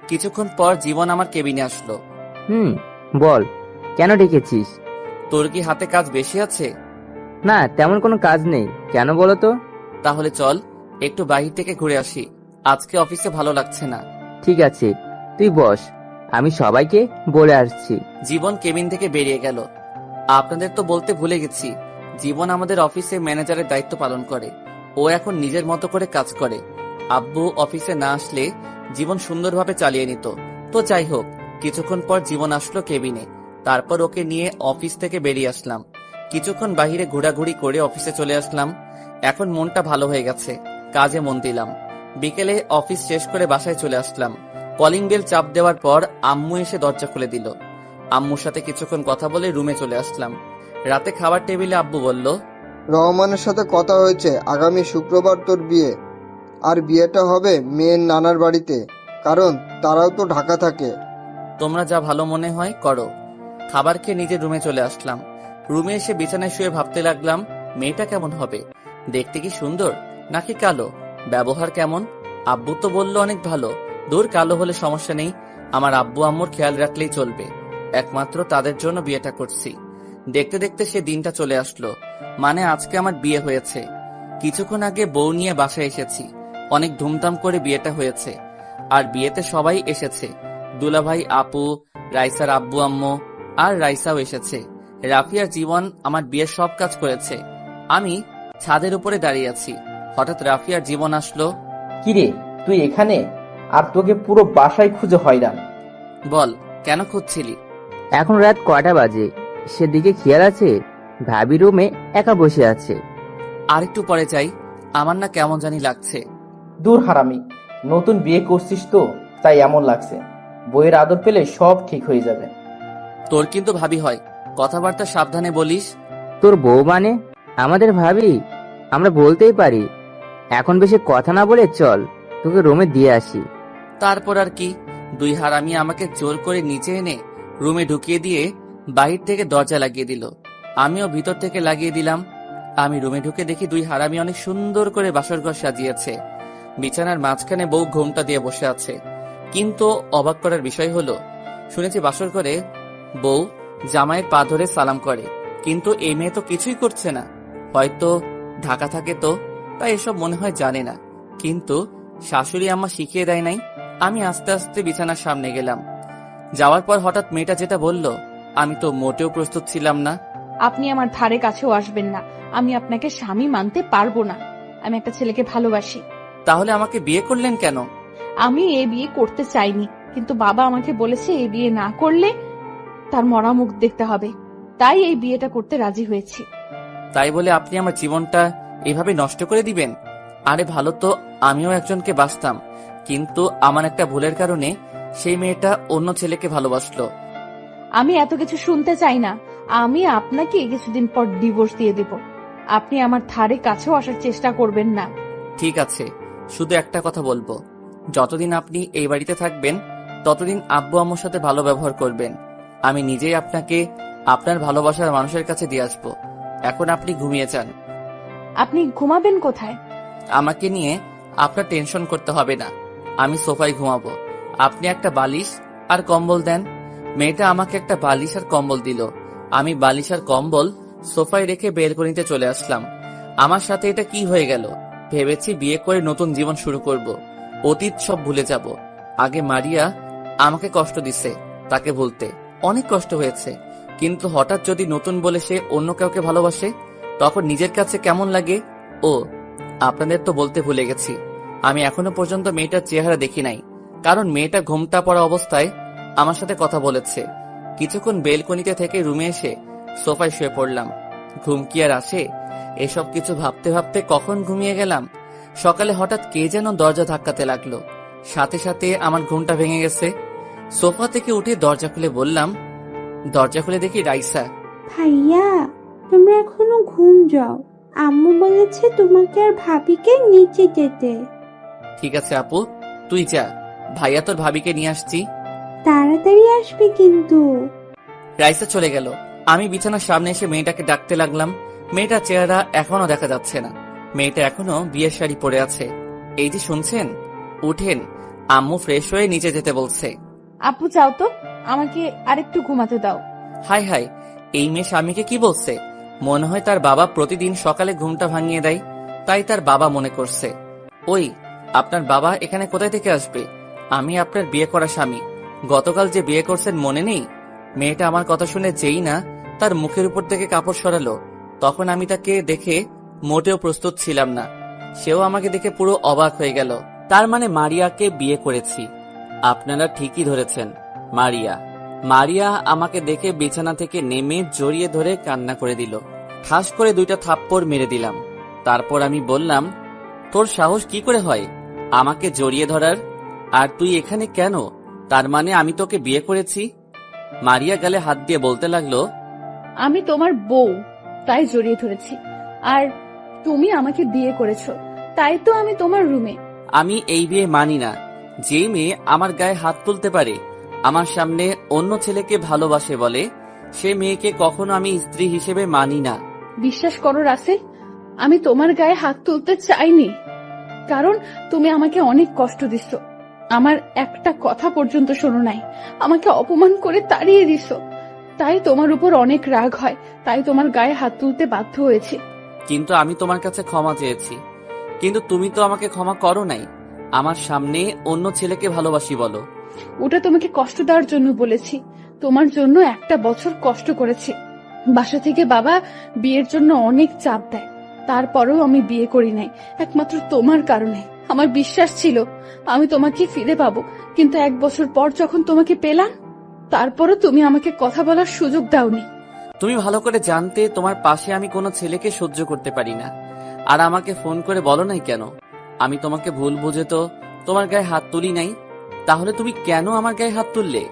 কিছুক্ষণ পর জীবন আমার কেবিনে আসলো। বল, কেন ডেকেছিস? তোর কি হাতে কাজ বেশি আছে? না, তেমন কোনো কাজ নেই। কেন বলো তো? তাহলে চল একটু বাহির থেকে ঘুরে আসি, আজকে অফিসে ভালো লাগছে না। ঠিক আছে, তুই বস, আমি সবাইকে বলে আসছি। জীবন কেবিন থেকে বেরিয়ে গেল। আপনাদের তো বলতে ভুলে গেছি, জীবন আমাদের অফিসে ম্যানেজারের দায়িত্ব পালন করে। ও এখন নিজের মতো করে কাজ করে। আব্বু অফিসে না আসলে জীবন সুন্দরভাবে চালিয়ে নিত। তো যাই হোক, কিছুক্ষণ পর জীবন আসলো কেবিনে। তারপর ওকে নিয়ে অফিস থেকে বেরিয়ে আসলাম। কিছুক্ষণ বাহিরে ঘোরাঘুরি করে অফিসে চলে আসলাম। এখন মনটা ভালো হয়ে গেছে, কাজে মন দিলাম। বিকেলে অফিস শেষ করে বাসায় চলে আসলাম। কলিং বেল চাপ দেওয়ার পর আম্মু এসে দরজা খুলে দিল। আম্মুর সাথে কিছুক্ষণ কথা বলে রুমে চলে আসলাম। রাতে খাবার টেবিলে আব্বু বলল, রহমানের সাথে কথা হয়েছে, আগামী শুক্রবার তোর বিয়ে। আর বিয়েটা হবে মেয়ের নানার বাড়িতে, কারণ তারাও তো ঢাকা থাকে। তোমরা যা ভালো মনে হয় করো। খাবার খেয়ে নিজের রুমে চলে আসলাম। রুমে এসে বিছানায় শুয়ে ভাবতে লাগলাম, মেয়েটা কেমন হবে? দেখতে কি সুন্দর নাকি কালো? ব্যবহার কেমন? আব্বু তো বলল অনেক ভালো। দূর, কালো হলে সমস্যা নেই, আমার আব্বু আম্মুর খেয়াল রাখলেই চলবে। একমাত্র তাদের জন্য বিয়েটা করছি। দেখতে দেখতে সে দিনটা চলে আসলো, মানে আজকে আমার বিয়ে হয়েছে। কিছুক্ষণ আগে বউ নিয়ে বাসায় এসেছি। অনেক ধুমধাম করে বিয়েটা হয়েছে। আর বিয়েতে সবাই এসেছে। দুলাভাই, আপু, রাইসার আব্বু আম্মু, আর রাইসাও এসেছে। রাফিয়ার জীবন আমার বিয়ের সব কাজ করেছে। আমি ছাদের উপরে দাঁড়িয়ে আছি। হঠাৎ রাফিয়ার জীবন আসলো। কিরে, তুই এখানে? আর তোকে পুরো বাসায় খুঁজে হয়রান। বল, কেন খুঁজছিলি? এখন রাত কয়টা বাজে সেদিকে খেয়াল আছে? ভাবি রুমে একা বসে আছে। আর একটু পরে যাই, আমার না কেমন জানি লাগছে। দূর হারামি, নতুন বিয়ে করছিস তো তাই এমন লাগছে। বইয়ের আদর পেলে সব ঠিক হয়ে যাবে। তোর কিন্তু ভাবি হয়, কথাবার্তা সাবধানে বলিস। তোর বউ মানে? আমাদের ভাবি? আমরা বলতেই পারি। এখন বেশি কথা না বলে চল, তোকে রুমে দিয়ে আসি। তারপর আর কি, দুই হারামি আমাকে জোর করে নিচে এনে রুমে ঢুকিয়ে দিয়ে বাহির থেকে দরজা লাগিয়ে দিল। আমিও ভিতর থেকে লাগিয়ে দিলাম। আমি রুমে ঢুকে দেখি দুই হারামি অনেক সুন্দর করে বাসর ঘর সাজিয়েছে। বিছানার মাঝখানে বউ ঘোমটা দিয়ে বসে আছে। কিন্তু অবাক করার বিষয় হলো, শুনেছি বাসর ঘরে বউ জামাইয়ের পা ধরে সালাম করে, কিন্তু এই মেয়ে তো কিছুই করছে না। হয়তো ঢাকা থাকে তো, তাই এসব মনে হয় জানে না। কিন্তু শাশুড়ি আম্মা শিখিয়ে দেয় নাই। আমি আস্তে আস্তে বিছানার সামনে গেলাম। যাওয়ার পর হঠাৎ মেয়েটা যেটা বলল, আমি তো মোটেও প্রস্তুত ছিলাম না। আপনি আমার ধারে কাছেও আসবেন না, আমি আপনাকে স্বামী মানতে পারবো না। আমি একটা ছেলেকে ভালোবাসি। তাহলে আমাকে বিয়ে করলেন কেন? আমি এ বিয়ে করতে চাইনি, কিন্তু বাবা আমাকে বলেছে এই বিয়ে না করলে তার মরা মুখ দেখতে হবে, তাই এই বিয়েটা করতে রাজি হয়েছি। তাই বলে আপনি আমার জীবনটা এভাবে নষ্ট করে দিবেন? আরে ভালো তো আমিও একজনকে বাসতাম, কিন্তু আমার একটা ভুলের কারণে সেই মেয়েটা অন্য ছেলেকে ভালোবাসলো। আমি এত কিছু শুনতে চাই না। আমি আপনাকে কিছুদিন পর ডিভোর্স দিয়ে দেব। আপনি আমার ধারে কাছেও আসার চেষ্টা করবেন না। ঠিক আছে, শুধু একটা কথা বলবো, যতদিন আপনি এই বাড়িতে থাকবেন ততদিন আব্বু আম্মুর সাথে ভালো ব্যবহার করবেন। আমি নিজেই আপনাকে আপনার ভালোবাসার মানুষের কাছে দিয়ে আসবো। এখন আপনি ঘুমিয়ে যান। আপনি ঘুমাবেন কোথায়? আমাকে নিয়ে আপনার টেনশন করতে হবে না, আমি সোফায় ঘুমাবো। আপনি একটা বালিশ আর কম্বল দেন। মেয়েটা আমাকে একটা বালিশ আর কম্বল দিল। আমি বালিশ আর কম্বল সোফায় রেখে বেলকনিতে চলে আসলাম। আমার সাথে এটা কি হয়ে গেল? ভেবেছি বিয়ে করে নতুন জীবন শুরু করব, অতীত সব ভুলে যাব। আগে মারিয়া আমাকে কষ্ট দিছে, তাকে ভুলতে অনেক কষ্ট হয়েছে। কিন্তু হঠাৎ যদি নতুন বলে সে অন্য কাউকে ভালোবাসে, তখন নিজের কাছে কেমন লাগে। ও আপনাদের তো বলতে ভুলে গেছি, আমি এখনো পর্যন্ত মেয়েটার চেহারা দেখি নাই, কারণ মেয়েটা ঘুমটা পড়া অবস্থায় আমার সাথে কথা বলেছে। কিছুক্ষণ বেলকনিতে থেকে রুমে এসে সোফায় শুয়ে পড়লাম। ঘুম কি আর আসে? এসব কিছু ভাবতে ভাবতে কখন ঘুমিয়ে গেলাম। সকালে হঠাৎ কে যেন দরজা ধাক্কাতে লাগলো, সাথে সাথে আমার ঘুমটা ভেঙে গেছে। সোফা থেকে উঠে দরজা খুলে বললাম, দরজা খুলে দেখি রাইসা। ভাইয়া, তোমরা এখনো ঘুম যাও। আম্মু বলেছে তোমাকে আর ভাবিকে নিচে যেতে। ঠিক আছে আপু, তুই যা, ভাইয়া তোর ভাবিকে নিয়ে আসছি। তাড়াতাড়ি আসবে কিন্তু। রাইসা চলে গেল। আমি বিছানার সামনে এসে মেয়েটাকে ডাকতে লাগলাম। মেয়েটার চেহারা এখনো দেখা যাচ্ছে না। মেয়েটা এখনো বিয়ের শাড়ি পরে আছে। এই যে শুনছেন, উঠেন, আম্মু ফ্রেশ হয়ে নিচে যেতে বলছে। আপু যাও তো, আমাকে আরেকটু ঘুমাতে দাও। হাই হাই, এই মেয়ে স্বামীকে কি বলছে? মনে হয় তার বাবা প্রতিদিন সকালে ঘুমটা ভাঙিয়ে দেয়, তাই তার বাবা মনে করছে। ওই, আপনার বাবা এখানে কোথায় থেকে আসবে? আমি আপনার বিয়ে করা স্বামী। গতকাল যে বিয়ে করছেন মনে নেই? মেয়েটা আমার কথা শুনে যেই না তার মুখের উপর থেকে কাপড় সরালো, তখন আমি তাকে দেখে মোটেও প্রস্তুত ছিলাম না। সেও আমাকে দেখে পুরো অবাক হয়ে গেল। তার মানে মারিয়াকে বিয়ে করেছি। আপনারা ঠিকই ধরেছেন, মারিয়া। মারিয়া আমাকে দেখে বিছানা থেকে নেমে জড়িয়ে ধরে কান্না করে দিল। ঠাস করে 2টা থাপ্পড় মেরে দিলাম। তারপর আমি বললাম, তোর সাহস কি করে হয় আমাকে জড়িয়ে ধরার? আর তুই এখানে কেন? তার মানে আমি তোকে বিয়ে করেছি? মারিয়া গালে হাত দিয়ে বলতে লাগলো, আমি তোমার বউ, তাই জড়িয়ে ধরেছি। আর তুমি আমাকে বিয়ে করেছো, তাই তো আমি তোমার রুমে। আমি এই বিয়ে মানি না। যে মেয়ে আমার গায়ে হাত তুলতে পারে, আমার সামনে অন্য ছেলেকে ভালোবাসে বলে, সে মেয়েকে কখনো আমি স্ত্রী হিসেবে মানি না। বিশ্বাস করো রাসেল, আমি তোমার গায়ে হাত তুলতে চাইনি, কারণ তুমি আমাকে অনেক কষ্ট দিচ্ছ। আমার একটা কথা পর্যন্ত শোনো নাই, আমাকে অপমান করে তাড়িয়ে দিছ। তাই তোমার উপর অনেক রাগ হয়, তাই তোমার গায়ে হাত তুলতে বাধ্য হয়েছি। কিন্তু আমি তোমার কাছে ক্ষমা চেয়েছি, কিন্তু তুমি তো আমাকে ক্ষমা করো নাই। আমার সামনে অন্য ছেলেকে ভালোবাসি বলো। ওটা তোমাকে কষ্ট দেওয়ার জন্য বলেছি। তোমার জন্য 1 বছর কষ্ট করেছি। বাসা থেকে বাবা বিয়ের জন্য অনেক চাপ দেয়, তারপরেও আমি বিয়ে করি নাই, একমাত্র তোমার কারণে। আমার বিশ্বাস ছিল আমি তোমাকে ফিরে পাবো, কিন্তু 1 বছর পর যখন তোমাকে পেলাম, তারপরও তুমি আমাকে কথা বলার সুযোগ দাওনি। তুমি ভালো করে জানতে তোমার পাশে আমি কোনো ছেলেকে সহ্য করতে পারি না। আর আমাকে ফোন করে বলো নাই কেন? আমি তোমাকে ভুল বুঝে তো তোমার গায়ে হাত তুলি নাই। তাহলে তুমি কেন আমার গায়ে হাত তুললে?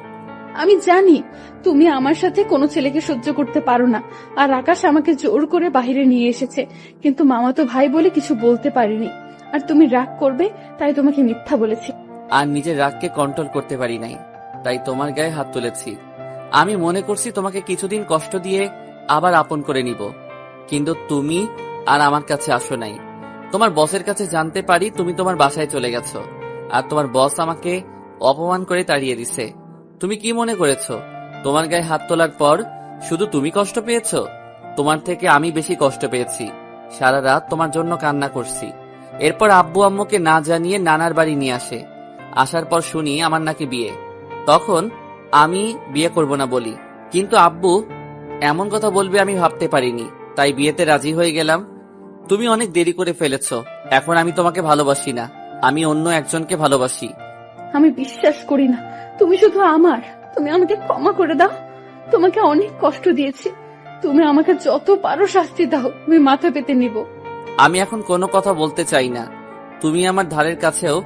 আমি জানি তুমি আমার সাথে কোনো ছেলেকে সহ্য করতে পারো না, আর আকাশ আমাকে জোর করে বাইরে নিয়ে এসেছে, কিন্তু মামাতো ভাই বলে কিছু বলতে পারিনি। আর তুমি রাগ করবে তাই তোমাকে মিথ্যা বলেছি। আর নিজের রাগকে কন্ট্রোল করতে পারি নাই, তাই তোমার গায়ে হাত তুলেছি। আমি মনে করছি তোমাকে কিছুদিন কষ্ট দিয়ে আবার আপন করে নিব, কিন্তু তুমি আর আমার কাছে আসো নাই। তোমার বসের কাছে জানতে পারি তুমি তোমার বাসায় চলে গেছো, আর তোমার বস আমাকে অপমান করে তাড়িয়ে দিছে। তুমি কি মনে করেছো তোমার গায়ে হাত তোলার পর শুধু তুমি কষ্ট পেয়েছো? তোমার থেকে আমি বেশি কষ্ট পেয়েছি। সারা রাত তোমার জন্য কান্না করছি। এরপর আব্বু আম্মুকে না জানিয়ে নানার বাড়ি নিয়ে আসে। আসার পর শুনি আমার নাকি বিয়ে। তখন আমি বিয়ে করব না বলি, কিন্তু আব্বু এমন কথা বলবে আমি ভাবতে পারিনি, তাই বিয়েতে রাজি হয়ে গেলাম। তুমি অনেক দেরি করে ফেলেছো। এখন আমি তোমাকে ভালোবাসি না, আমি অন্য একজনকে ভালোবাসি। আমি বিশ্বাস করি না তুমি শুধু আমার। তুমি আমাকে ক্ষমা করে দাও, তোমাকে অনেক কষ্ট দিয়েছি। তুমি আমাকে যত পারো শাস্তি দাও, আমি মাথা পেতে নিব। আমি এখন কোনো কথা বলতে চাই না। তুমি আমার ধারের কাছেও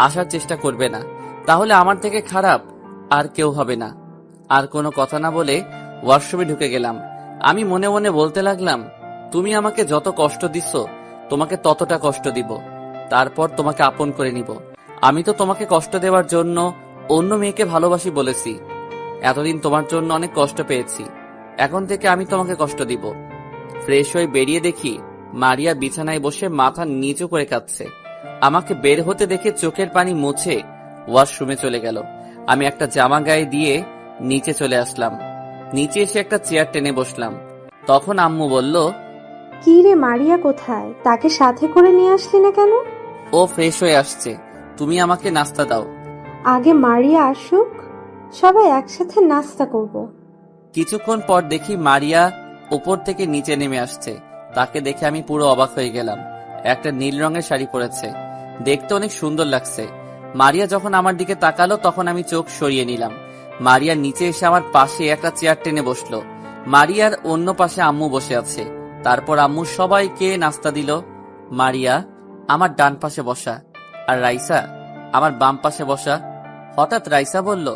আসার চেষ্টা করবে না, তাহলে আমার থেকে খারাপ আর কেউ হবে না। আর কোনো কথা না বলে ওয়াশরুমে ঢুকে গেলাম। আমি মনে মনে বলতে লাগলাম, তুমি আমাকে যত কষ্ট দিচ্ছ, তোমাকে ততটা কষ্ট দিব, তারপর তোমাকে আপন করে নিব। আমি তো তোমাকে কষ্ট দেওয়ার জন্য অন্য মেয়েকে ভালোবাসি বলেছি। এতদিন তোমার জন্য অনেক কষ্ট পেয়েছি, এখন থেকে আমি তোমাকে কষ্ট দিব। ফ্রেশ হয়ে বেরিয়ে দেখি মারিয়া বিছানায় বসে মাথা নিচু করে কাঁদছে। আমাকে বের হতে দেখে চোখের পানি মুছে ওয়াশরুমে চলে গেল। আমি একটা জামা গায়ে দিয়ে নিচে চলে আসলাম। নিচে এসে একটা চেয়ার টেনে বসলাম। তখন আম্মু বলল, কি রে, মারিয়া কোথায়? তাকে সাথে করে নিয়ে আসলি না কেন? ও ফ্রেশ হয়ে আসছে, তুমি আমাকে নাস্তা দাও। আগে মারিয়া আসুক, সবাই একসাথে নাস্তা করব। কিছুক্ষণ পর দেখি মারিয়া উপর থেকে নিচে নেমে আসছে। তাকে দেখে আমি পুরো অবাক হয়ে গেলাম। একটা নীল রঙের শাড়ি পরেছে, দেখতে অনেক সুন্দর লাগছে। মারিয়া যখন আমার দিকে তাকালো তখন আমি চোখ সরিয়ে নিলাম। মারিয়া নিচে এসে আমার পাশে একটা চেয়ার টেনে বসলো। মারিয়ার অন্য পাশে আম্মু বসে আছে। তারপর আম্মু সবাইকে নাস্তা দিল। মারিয়া আমার ডান পাশে বসা, আর রাইসা আমার বাম পাশে বসা। হঠাৎ রাইসা বলল,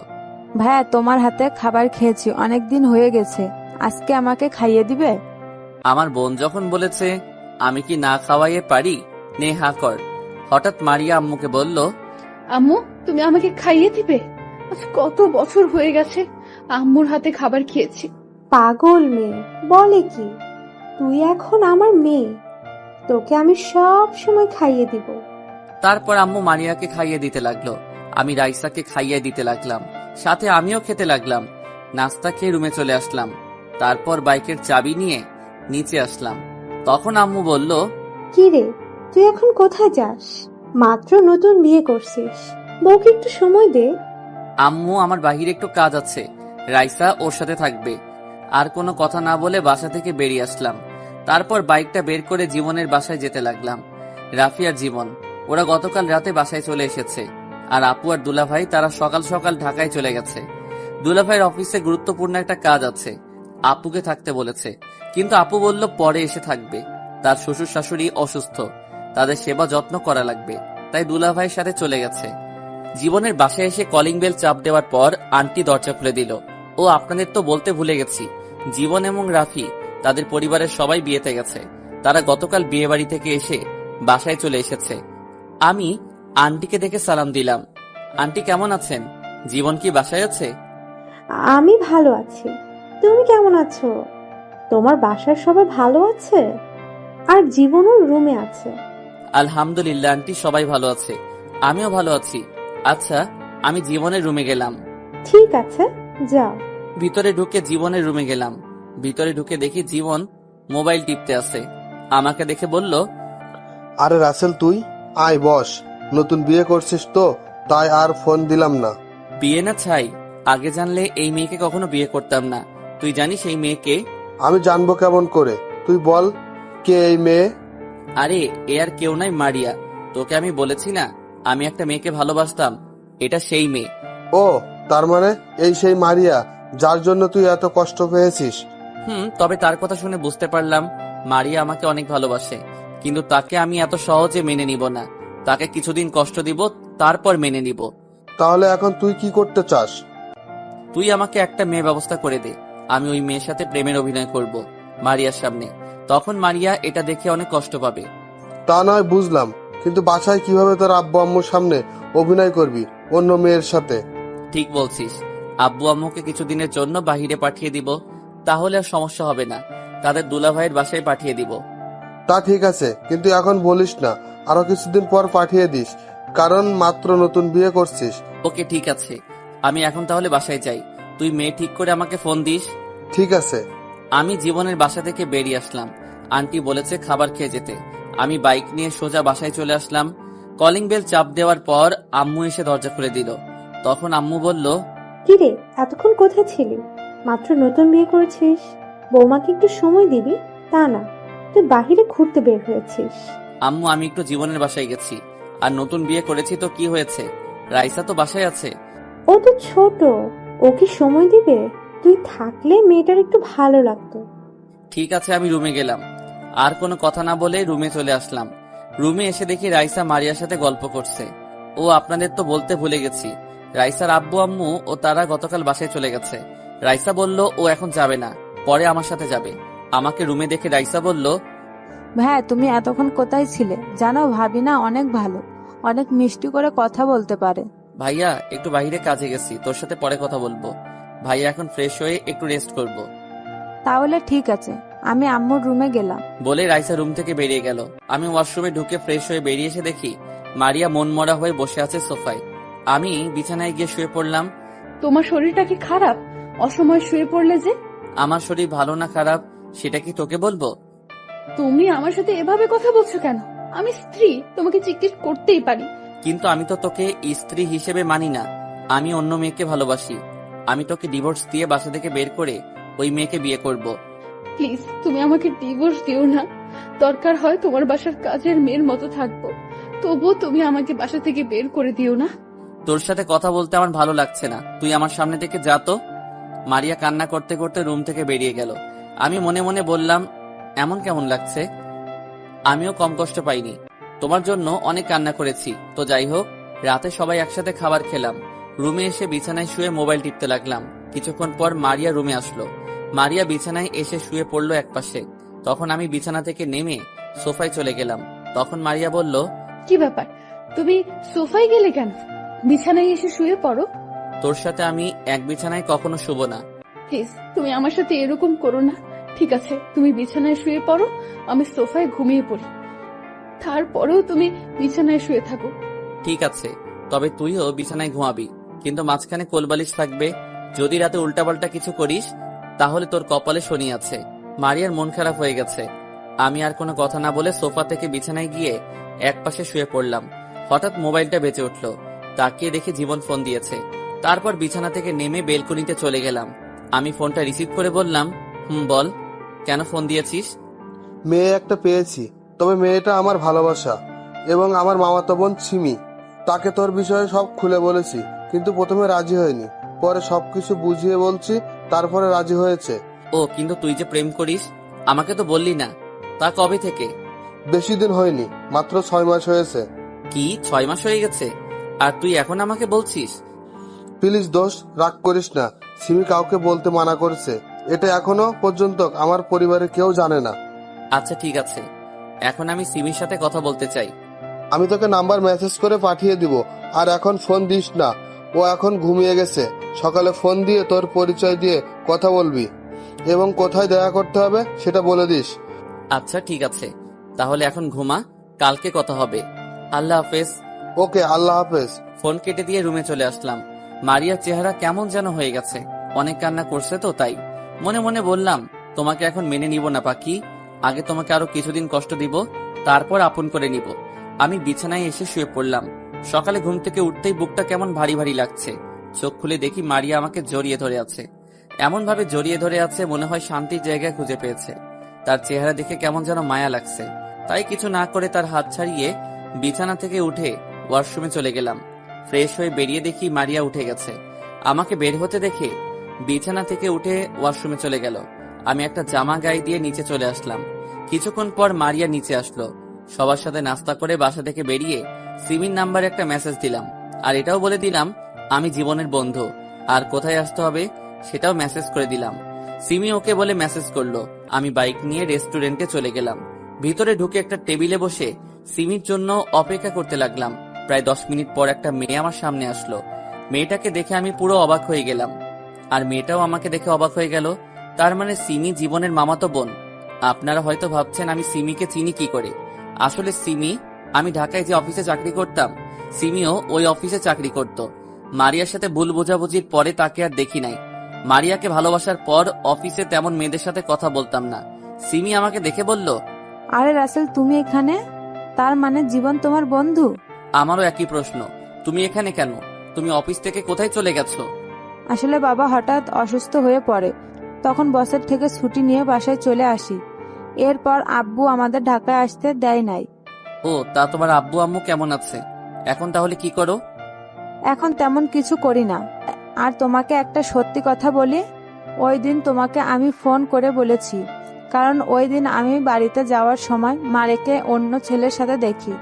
ভাইয়া, তোমার হাতে খাবার খেয়েছি, অনেকদিন হয়ে গেছে, আজকে আমাকে খাইয়ে দিবে? আমার বোন যখন বলেছে আমি কি না খাওয়াইয়ে পারি, নে হা কর। হঠাৎ মারিয়া আম্মুকে বলল, আম্মু, তুমি আমাকে খাইয়ে দিবে? আজ কত বছর হয়ে গেছে আম্মুর হাতে খাবার খেয়েছি। পাগল মেয়ে, বলে কি? তুই এখন আমার মেয়ে, তোকে আমি সব সময় খাইয়ে দিব। তারপর আম্মু মারিয়াকে খাইয়ে দিতে লাগলো, আমি রাইসাকে খাইয়ে দিতে লাগলাম, সাথে আমিও খেতে লাগলাম। নাস্তা খেয়ে রুমে চলে আসলাম। তারপর বাইকের চাবি নিয়ে নিচে আসলাম। তখন আম্মু বলল, কি রে, তুই এখন কোথায় যাস? মাত্র নতুন বিয়ে করছিস, বউকে একটু সময় দে। আম্মু, আমার বাহিরে একটু কাজ আছে, রাইসা ওর সাথে থাকবে। আর কোনো কথা না বলে বাসা থেকে বেরিয়ে আসলাম। তারপর বাইকটা বের করে জীবনের বাসায় যেতে লাগলাম। রাফি আর জীবন ওরা গতকাল রাতে বাসায় চলে এসেছে, আর আপু আর দুলাভাই তারা সকাল সকাল ঢাকায় চলে গেছে। দুলাভাইয়ের অফিসে গুরুত্বপূর্ণ একটা কাজ আছে, আপুকে থাকতে বলেছে, কিন্তু আপু বলল পরে এসে থাকবে। তার শ্বশুর শাশুড়ি অসুস্থ, তাদের সেবা যত্ন করা লাগবে, তাই দুলাভাইয়ের সাথে চলে গেছে। জীবনের বাসায় এসে কলিং বেল চাপ দেওয়ার পর আন্টি দরজা খুলে দিল। ও আপনাদের তো বলতে ভুলে গেছি, জীবন এবং রাফি তাদের পরিবারের সবাই বিয়েতে গেছে। তারা গতকাল বিয়ে বাড়ি থেকে এসে বাসায় চলে এসেছে। আমি আন্টিকে দেখে সালাম দিলাম। আন্টি কেমন আছেন? জীবন কি বাসায় আছে? আমি ভালো আছি, তুমি কেমন আছো? তোমার বাসার সবাই ভালো আছে? আর জীবনও রুমে আছে। আলহামদুলিল্লাহ আন্টি, সবাই ভালো আছে, আমিও ভালো আছি। আচ্ছা, আমি জীবনের রুমে গেলাম। ঠিক আছে, যাও। ভিতরে ঢুকে জীবনের রুমে গেলাম। ভিতরে ঢুকে দেখি জীবন মোবাইল টিপতে আছে। আমাকে দেখে বলল, আরে রাসেল, তুই আয় বস। নতুন বিয়ে করছিস তো, তাই আর ফোন দিলাম না। বিয়ে না ছাই, আগে জানলে এই মেয়েকে কখনো বিয়ে করতাম না। তুই জানিস এই মেয়েকে? আমি জানবো কেমন করে? তুই বল, কে এই মেয়ে? আরে এ আর কেউ নাই, মারিয়া। তোকে আমি বলেছি না আমি একটা মেয়েকে ভালোবাসতাম, এটা সেই মেয়ে। ও, তার মানে এই সেই মারিয়া যার জন্য তুই এত কষ্ট পেয়েছিস? তবে তার কথা শুনে বুঝতে পারলাম মারিয়া আমাকে অনেক ভালোবাসে, কিন্তু তাকে আমি এত সহজে মেনে নিব না। তাকে কিছুদিন কষ্ট দিব, তারপর মেনে নিব। তাহলে এখন তুই কি করতে চাস? তুই আমাকে একটা মেয়ে ব্যবস্থা করে দে, আমি ওই মেয়ের সাথে প্রেমের অভিনয় করব মারিয়ার সামনে। তখন মারিয়া এটা দেখে অনেক কষ্ট পাবে। তা নয় বুঝলাম, কিন্তু বাসায় কিভাবে তোর আব্বু আম্মুর সামনে অভিনয় করবি অন্য মেয়ের সাথে? ঠিক বলছিস, আব্বু আম্মুকে কিছুদিনের জন্য বাহিরে পাঠিয়ে দিব, তাহলে আর সমস্যা হবে না। তাদের দুলাভাইয়ের বাসায় পাঠিয়ে দিব। তা ঠিক আছে, কিন্তু এখন বলিস না, আরো কিছুদিন পর পাঠিয়ে দিস, কারণ মাত্র নতুন বিয়ে করছিস। ওকে ঠিক আছে, আমি এখন তাহলে বাসায় যাই। তুই মেয়ে ঠিক করে আমাকে ফোন দিস। ঠিক আছে। আমি জীবনের বাসা থেকে বেরিয়ে আসলাম। আন্টি বলেছে খাবার খেয়ে যেতে। আমি বাইক নিয়ে সোজা বাসায় চলে আসলাম। কলিং বেল চাপ দেওয়ার পর আম্মু এসে দরজা খুলে দিল। তখন আম্মু বলল, কি রে, এতক্ষণ কোথায় ছিলি? মাত্র নতুন বিয়ে করেছিস, বৌমাকে একটু সময় দিবি, তা না তুই বাহিরে ঘুরতে বের হয়েছিস। আম্মু, আমি একটু জীবনের বাসায় গেছি। আর নতুন বিয়ে করেছি তো কি হয়েছে, রাইসা তো বাসায় আছে। ও তো ছোট, ওকে সময় দিবে। তুই থাকলে মেয়েটার একটু ভালো লাগতো। ঠিক আছে, আমি রুমে গেলাম। আর কোনো কথা না বলে রুমে চলে আসলাম। রুমে এসে দেখি রাইসা মারিয়ার সাথে গল্প করছে। ও, আপনাদের তো বলতে ভুলে গেছি, রাইসার আব্বু আম্মু ও তারা গতকাল বাসায় চলে গেছে। রাইসা বলল ও এখন যাবে না, পরে আমার সাথে যাবে। আমাকে রুমে দেখে রাইসা বলল, ভাইয়া তুমি এতক্ষণ কোথায় ছিলে? জানো ভাবি না অনেক ভালো, অনেক মিষ্টি করে কথা বলতে পারে। ভাইয়া একটু বাইরে কাজে গেছি, তোর সাথে পরে কথা বলবো। ভাইয়া এখন ফ্রেশ হয়ে একটু রেস্ট করব। তাহলে ঠিক আছে, আমি আম্মুর রুমে গেলাম। বলে রাইসা রুম থেকে বেরিয়ে গেল। আমি ওয়াশরুমে ঢুকে ফ্রেশ হয়ে বেরিয়ে এসে দেখি মারিয়া মনমরা হয়ে বসে আছে সোফায়। আমি বিছানায় গিয়ে শুয়ে পড়লাম। তোমার শরীরটা কি খারাপ? অসময় শুয়ে পড়লে যে? আমার শরীর ভালো না খারাপ সেটা কি তোকে বলবো? তুমি আমার সাথে এভাবে কথা বলছো কেন? আমি স্ত্রী, তোমাকে জিজ্ঞেস করতেই পারি। কিন্তু আমি তো তোকে স্ত্রী হিসেবে মানি না, আমি অন্য মেয়েকে ভালোবাসি। আমি তোকে ডিভোর্স দিয়ে বাসা থেকে বের করে ওই মেয়েকে বিয়ে করব। প্লিজ তুমি আমাকে ডিভোর্স দিও না। দরকার হয় তোমার বাসার কাজের মেয়ের মতো থাকবো, তবুও তুমি আমাকে বাসা থেকে বের করে দিও না। তোর সাথে কথা বলতে আমার ভালো লাগছে না, তুই আমার সামনে থেকে যা তো। মারিয়া কান্না করতে করতে রুম থেকে বেরিয়ে গেল। আমি মনে মনে বললাম, এমন কেমন লাগছে? আমিও কম কষ্ট পাইনি, তোমার জন্য অনেক কান্না করেছি। তো যাই হোক, রাতে সবাই একসাথে খাবার খেলাম। রুমে এসে বিছানায় শুয়ে মোবাইল টিপতে লাগলাম। কিছুক্ষণ পর মারিয়া রুমে আসলো। মারিয়া বিছানায় এসে শুয়ে পড়লো একপাশে। তখন আমি বিছানা থেকে নেমে সোফায় চলে গেলাম। তখন মারিয়া বলল, কি ব্যাপার, তুমি সোফায় গেলে কেন? বিছানায় এসে শুয়ে পড়ো। তোর সাথে আমি এক বিছানায় কখনো শুব না। প্লিজ তুমি আমার সাথে এরকম করো না। ঠিক আছে, তুমি বিছানায় শুয়ে পড়ো, আমি সোফায় ঘুমিয়ে পড়ি। তারপরেও তুমি বিছানায় শুয়ে থাকো। ঠিক আছে, তবে তুইও বিছানায় ঘুমাবি, কিন্তু মাঝখানে কোলবালিশ থাকবে। যদি রাতে উল্টাপাল্টা কিছু করিস তাহলে তোর কপালে শনি আছে। মারিয়ার মন খারাপ হয়ে গেছে। আমি আর কোনো কথা না বলে সোফা থেকে বিছানায় গিয়ে একপাশে শুয়ে পড়লাম। হঠাৎ মোবাইলটা বেজে উঠলো। তাকিয়ে দেখে জীবন ফোন দিয়েছে। তারপর বিছানা থেকে নেমে বেলকনিতে চলে গেলাম। আমি ফোনটা রিসিভ করে বললাম, বল, কেন ফোন দিয়েছিস? মেয়ে একটা পেয়েছি, তবে মেয়েটা আমার ভালোবাসা এবং আমার মামাতো বোন সিমি। তাকে তোর বিষয়ে সব খুলে বলেছি, কিন্তু প্রথমে রাজি হয়নি। পরে সবকিছু বুঝিয়ে বলছি, তারপরে রাজি হয়েছে। ও, কিন্তু তুই যে প্রেম করিস আমাকে তো বললি না। তা কবে থেকে? বেশি দিন হয়নি, মাত্র 6 মাস হয়েছে। কি 6 মাস হয়ে গেছে আর তুই এখন আমাকে বলছিস? প্লিজ দোষ, রাগ করিস না। সিমি কাউকে বলতে মানা করছে। এটা এখনো পর্যন্ত আমার পরিবারের কেউ জানে না। আচ্ছা ঠিক আছে, এখন আমি সিমির সাথে কথা বলতে চাই। আমি তোকে নাম্বার মেসেজ করে পাঠিয়ে দিব, আর এখন ফোন দিস না। ও এখন ঘুমিয়ে গেছে। সকালে ফোন দিয়ে তোর পরিচয় দিয়ে কথা বলবি এবং কোথায় দেখা করতে হবে সেটা বলে দিস। আচ্ছা ঠিক আছে, তাহলে এখন ঘুমা, কালকে কথা হবে। আল্লাহ হাফেজ। ওকে, আল্লাহ হাফেজ। ফোন কেটে দিয়ে রুমে চলে আসলাম। মারিয়ার চেহারা কেমন যেন হয়ে গেছে। অনেক কান্না করছে তো তাই। মনে মনে বললাম, তোমাকে এখন মেনে নিব না পাখি। আগে তোমাকে আরো কিছুদিন কষ্ট দিব, তারপর আপন করে নিব। আমি বিছানায় এসে শুয়ে পড়লাম। সকালে ঘুম থেকে উঠতেই বুকটা কেমন ভারী ভারী লাগছে। চোখ খুলে দেখি মারিয়া আমাকে জড়িয়ে ধরে আছে। এমন ভাবে জড়িয়ে ধরে আছে মনে হয় শান্তির জায়গায় খুঁজে পেয়েছে। তার চেহারা দেখে কেমন যেন মায়া লাগছে। তাই কিছু না করে তার হাত ছাড়িয়ে বিছানা থেকে উঠে ওয়াশরুমে চলে গেলাম। ফ্রেশ হয়ে বেরিয়ে দেখি মারিয়া উঠে গেছে। আমাকে বের হতে দেখে বিছানা থেকে উঠে ওয়াশরুমে চলে গেল। আমি একটা জামা গায়ে দিয়ে নিচে চলে আসলাম। কিছুক্ষণ পর মারিয়া নিচে আসলো। সবার সাথে নাস্তা করে বাসা থেকে বেরিয়ে সিমির নাম্বারে একটা মেসেজ দিলাম, আর এটাও বলে দিলাম আমি জীবনের বন্ধু, আর কোথায় আসতে হবে সেটাও মেসেজ করে দিলাম। সিমি ওকে বলে মেসেজ করলো। আমি বাইক নিয়ে রেস্টুরেন্টে চলে গেলাম। ভিতরে ঢুকে একটা টেবিলে বসে সিমির জন্য অপেক্ষা করতে লাগলাম। প্রায় 10 মিনিট পর একটা মেয়ে আমার সামনে আসলো। মেয়েটাকে দেখে আমি পুরো অবাক হয়ে গেলাম, আর মেয়েটাও আমাকে দেখে অবাক হয়ে গেল। তার মানে সিমি জীবনের মামাতো বোন। আপনারা হয়তো ভাবছেন আমি সিমিকে চিনি কি করে। আসলে সিমি, আমি ঢাকায় যে অফিসে চাকরি করতাম, সিমিও ওই অফিসে চাকরি করত। মারিয়ার সাথে ভুল বোঝাবুঝির পরে তাকে আর দেখি নাই। মারিয়াকে ভালোবাসার পর অফিসে তেমন মেয়েদের সাথে কথা বলতাম না। সিমি আমাকে দেখে বলল, আরে রাসেল, তুমি এখানে? তার মানে জীবন তোমার বন্ধু? আমারও একই প্রশ্ন। তুমি এখানে কেন? তুমি অফিস থেকে কোথায় চলে গেছো? আসলে বাবা হঠাৎ অসুস্থ হয়ে পড়ে, তখন বসের থেকে ছুটি নিয়ে বাসায় চলে আসি। এরপর আব্বু আমাদের ঢাকায় আসতে দেয় নাই। ও, তা তোমার আব্বু আম্মু কেমন আছে? এখন তাহলে কি করো? এখন তেমন কিছু করি না। আর তোমাকে একটা সত্যি কথা বলি, ওই দিন তোমাকে আমি ফোন করে বলেছি, কারণ ওই দিন আমি বাড়িতে যাওয়ার সময় মারিয়াকে অন্য ছেলের সাথে দেখি।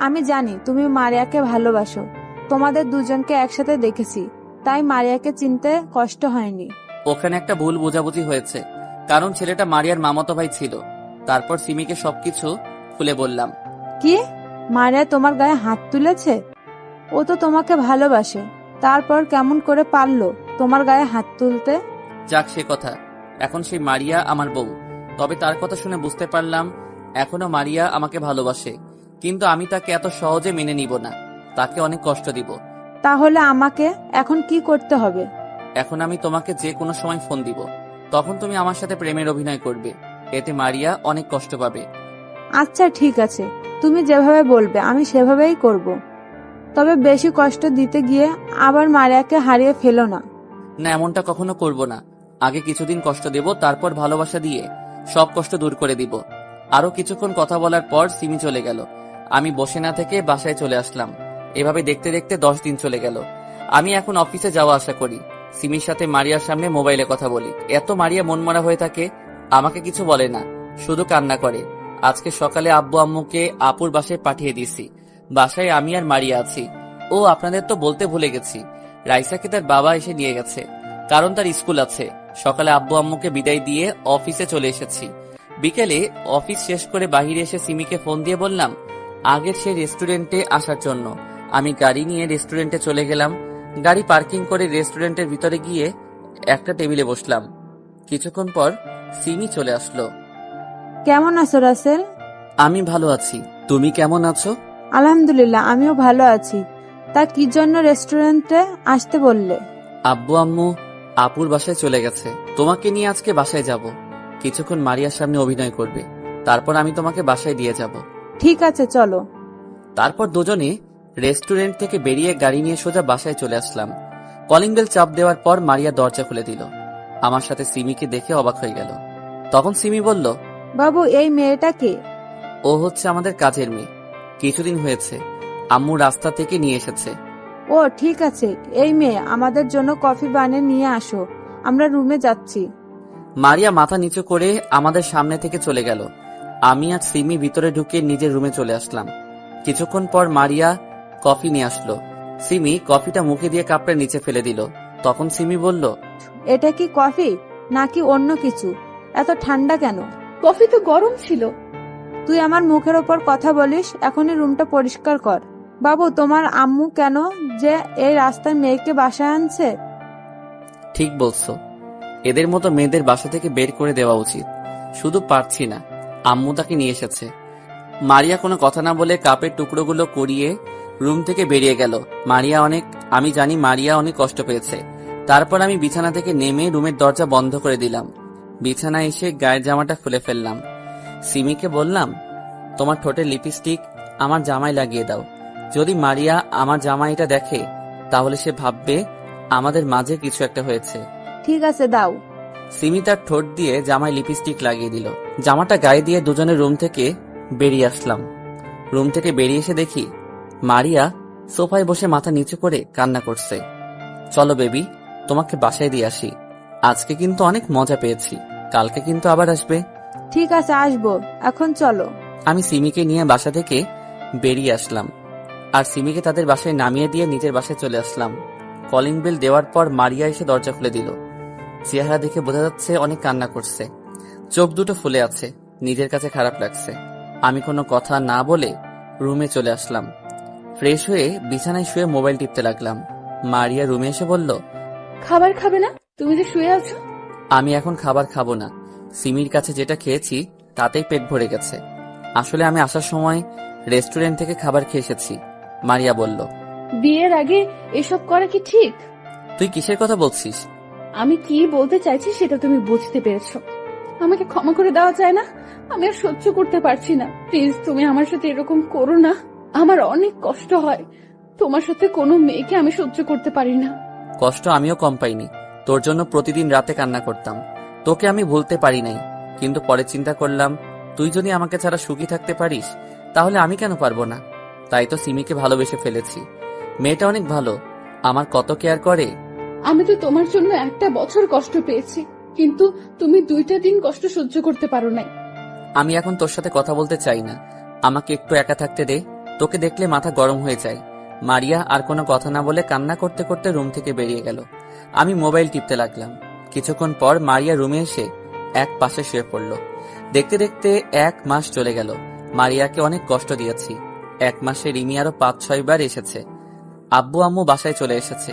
আমি জানি তুমি মারিয়াকে ভালোবাসো, তোমাদের দুজনকে একসাথে দেখেছি, তাই মারিয়াকে চিনতে কষ্ট হয়নি। ওখানে একটা ভুল বোঝাবুঝি হয়েছে, কারণ ছেলেটা মারিয়ার মামাতো ভাই ছিল। তারপর সিমিকে সবকিছু খুলে বললাম। কি? মারিয়া তোমার গায়ে হাত তুলেছে? ও তো তোমাকে ভালোবাসে, তারপর কেমন করে পারলো তোমার গায়ে হাত তুলতে? যাক সে কথা, এখন সেই মারিয়া আমার বউ। তবে তার কথা শুনে বুঝতে পারলাম এখনো মারিয়া আমাকে ভালোবাসে, কিন্তু আমি তাকে এত সহজে মেনে নিব না। তাকে অনেক কষ্ট দিব। তাহলে আমাকে এখন কি করতে হবে? এখন আমি তোমাকে যে কোনো সময় ফোন দিব, তখন তুমি আমার সাথে প্রেমের অভিনয় করবে। এতে মারিয়া অনেক কষ্ট পাবে। আচ্ছা ঠিক আছে, তুমি যেভাবে বলবে আমি সেভাবেই করব। তবে বেশি কষ্ট দিতে গিয়ে আবার মারিয়াকে হারিয়ে ফেলো না। না, এমনটা কখনো করব না। আগে কিছুদিন কষ্ট দেব, তারপর ভালোবাসা দিয়ে সব কষ্ট দূর করে দিব। আরো কিছুক্ষণ কথা বলার পর সিমি চলে গেল। আমি বসে না থেকে বাসায় চলে আসলাম। এভাবে দেখতে দেখতে 10 দিন চলে গেল। আমি এখন অফিসে যাওয়া আসা করি। সিমির সাথে মারিয়ার সামনে মোবাইলে কথা বলি। এত মারিয়া মনমরা হয়ে থাকে, আমাকে কিছু বলে না, শুধু কান্না করে। আজকে সকালে আব্বু আম্মুকে আপুর বাসায় পাঠিয়ে দিছি। বাসায় আমি আর মারিয়া আছি। ও, আপনাদের তো বলতে ভুলে গেছি, রাইসাকে তার বাবা এসে নিয়ে গেছে, কারণ তার স্কুল আছে। সকালে আব্বু আম্মুকে বিদায় দিয়ে অফিসে চলে এসেছি। বিকেলে অফিস শেষ করে বাহিরে এসে সিমিকে ফোন দিয়ে বললাম আগের সেই রেস্টুরেন্টে আসার জন্য। আমি গাড়ি নিয়ে রেস্টুরেন্টে চলে গেলাম। গাড়ি পার্কিং করে রেস্টুরেন্টের ভিতরে গিয়ে একটা টেবিলে বসলাম। কিছুক্ষণ পর সিমি চলে আসলো। কেমন আছো রাসেল? আমি ভালো আছি, তুমি কেমন আছো? আলহামদুলিল্লাহ, আমিও ভালো আছি। তা কি জন্য রেস্টুরেন্টে আসতে বললে? আব্বু আম্মু আপুর বাসায় চলে গেছে। তোমাকে নিয়ে আজকে বাসায় যাব। কিছুক্ষণ মারিয়ার সামনে অভিনয় করবে, তারপর আমি তোমাকে বাসায় দিয়ে যাব। ঠিক আছে, চলো। তারপর দুজনে রেস্টুরেন্ট থেকে বেরিয়ে গাড়ি নিয়ে সোজা বাসায় চলে আসলাম। কলিং বেল চাপ দেওয়ার পর মারিয়া দরজা খুলে দিল। আমার সাথে সিমিকে দেখে অবাক হয়ে গেল। তখন সিমি বলল, বাবু, এই মেয়েটা কে? ও হচ্ছে আমাদের কাজের মেয়ে। কিছুদিন হয়েছে আম্মু রাস্তা থেকে নিয়ে এসেছে। ও ঠিক আছে, এই মেয়ে আমাদের জন্য কফি বানিয়ে নিয়ে আসো, আমরা রুমে যাচ্ছি। মারিয়া মাথা নিচু করে আমাদের সামনে থেকে চলে গেল। আমি আর সিমি ভিতরে ঢুকে নিজের রুমে চলে আসলাম। কিছুক্ষণ পর মারিয়া কফি নিয়ে আসলো। সিমি কফিটা মুখে দিয়ে কাপড়ে নিচে ফেলে দিল। তখন সিমি বলল, এটা কি কফি নাকি অন্য কিছু? এত ঠান্ডা কেন? কফি তো গরম ছিল। তুই আমার মুখের ওপর কথা বলিস, এখনই রুমটা পরিষ্কার কর। বাবু, তোমার আম্মু কেন যে এই রাস্তায় মেয়েকে বাসায় আনছে? ঠিক বলছো, এদের মতো মেয়েদের বাসা থেকে বের করে দেওয়া উচিত। শুধু পারছি না, আম্মু তাকে নিয়ে এসেছে। মারিয়া কোনো কথা না বলে কাপের টুকরোগুলো কুড়িয়ে রুম থেকে বেরিয়ে গেল। আমি জানি মারিয়া অনেক কষ্ট পেয়েছে। তারপর আমি বিছানা থেকে নেমে রুমের দরজা বন্ধ করে দিলাম। বিছানায় এসে গায়ের জামাটা খুলে ফেললাম। সিমিকে বললাম, তোমার ঠোঁটে লিপস্টিক আমার জামায় লাগিয়ে দাও। যদি মারিয়া আমার জামাইটা দেখে তাহলে সে ভাববে আমাদের মাঝে কিছু একটা হয়েছে। ঠিক আছে, দাও। সিমি তার ঠোঁট দিয়ে জামায় লিপস্টিক লাগিয়ে দিল। জামাটা গায়ে দিয়ে দুজনের রুম থেকে বেরিয়ে আসলাম। রুম থেকে বেরিয়ে এসে দেখি মারিয়া সোফায় বসে মাথা নিচু করে কান্না করছে। চলো বেবি, তোমাকে বাসায় দিয়ে আসি। আজকে কিন্তু অনেক মজা পেয়েছি, কালকে কিন্তু আবার আসবে। ঠিক আছে, আসবো। এখন চলো। আমি সিমিকে নিয়ে বাসা থেকে বেরিয়ে আসলাম আর সিমিকে তাদের বাসায় নামিয়ে দিয়ে নিজের বাসায় চলে আসলাম। কলিং বেল দেওয়ার পর মারিয়া এসে দরজা খুলে দিল। চেহারা দেখে বোঝা যাচ্ছে অনেক কান্না করছে, চোখ দুটো ফুলে আছে। নিজের কাছে খারাপ লাগছে। আমি কোনো কথা না বলে রুমে চলে আসলাম। ফ্রেশ হয়ে বিছানায় শুয়ে মোবাইল টিপতে লাগলাম। মারিয়া রুমে এসে বলল, খাবার খাবে না? তুমি যে শুয়ে আছো। আমি এখন খাবার খাবো না। সিমির কাছে যেটা খেয়েছি তাতেই পেট ভরে গেছে। আসলে আমি আসার সময় রেস্টুরেন্ট থেকে খাবার খেয়ে এসেছি। মারিয়া বলল, বিয়ের আগে এসব করা কি ঠিক? তুই কিসের কথা বলছিস? আমি কি বলতে চাইছি সেটা তুমি বুঝতে পেরেছো। আমাকে ক্ষমা করে দেওয়া যায় না? আমি আর সহ্য করতে পারছি না। প্লিজ, তুমি আমার সাথে এরকম করো না। আমার অনেক কষ্ট হয়। তোমার সাথে কোনো মেয়েকে আমি সহ্য করতে পারি না। কষ্ট আমিও কম পাইনি। তোর জন্য প্রতিদিন রাতে কান্না করতাম। তোকে আমি ভুলতে পারি নাই, কিন্তু পরে চিন্তা করলাম তুই যদি আমাকে ছাড়া সুখী থাকতে পারিস তাহলে আমি কেন পারবো না। তাই তো সিমিকে ভালোবেসে ফেলেছি। মেয়েটা অনেক ভালো, আমার কত কেয়ার করে। আমি তো তোমার জন্য একটা বছর কষ্ট পেয়েছি, কিন্তু তুমি 2টা দিন কষ্ট সহ্য করতে পারো নাই। আমি এখন তোর সাথে কথা বলতে চাই না, আমাকে একটু একা থাকতে দে। তোকে দেখলে মাথা গরম হয়ে যায়। মারিয়া আর কোনো কথা না বলে কান্না করতে করতে রুম থেকে বেরিয়ে গেল। আমি মোবাইল টিপতে লাগলাম। কিছুক্ষণ পর মারিয়া রুমে এসে এক পাশে শুয়ে পড়ল। দেখতে দেখতে 1 মাস চলে গেল। মারিয়াকে অনেক কষ্ট দিয়েছি। 1 মাসে রিমি আরো 5-6 বার এসেছে। আব্বু আম্মু বাসায় চলে এসেছে।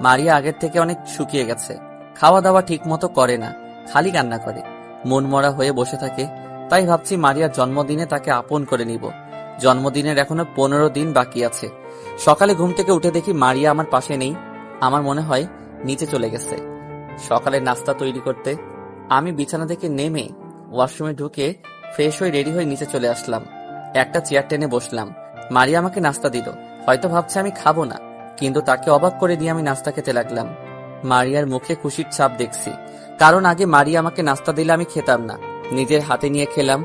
মারিয়া আগের থেকে অনেক শুকিয়ে গেছে। খাওয়া দাওয়া ঠিক মতো করে না, খালি কান্না করে, মন মরা হয়ে বসে থাকে। তাই ভাবছি মারিয়ার জন্মদিনে তাকে আপন করে নিব। জন্মদিনের এখনো 15 দিন বাকি আছে। সকালে ঘুম থেকে উঠে দেখি মারিয়া আমার পাশে নেই। আমার মনে হয় নিচে চলে গেছে সকালে নাস্তা তৈরি করতে। আমি বিছানা থেকে নেমে ওয়াশরুমে ঢুকে ফ্রেশ হয়ে রেডি হয়ে নিচে চলে আসলাম। একটা চেয়ার টেনে বসলাম। মারিয়া আমাকে নাস্তা দিল। হয়তো ভাবছে আমি খাবো না, কিন্তু তাকে অবাক করে দিয়ে আমি নাস্তা খেতে লাগলাম। মারিয়ার মুখে খুশির ছাপ দেখছি, কারণ আগে মারিয়া আমাকে নাস্তা দিলে আমি খেতাম না, নিজের হাতে নিয়ে খেলাম।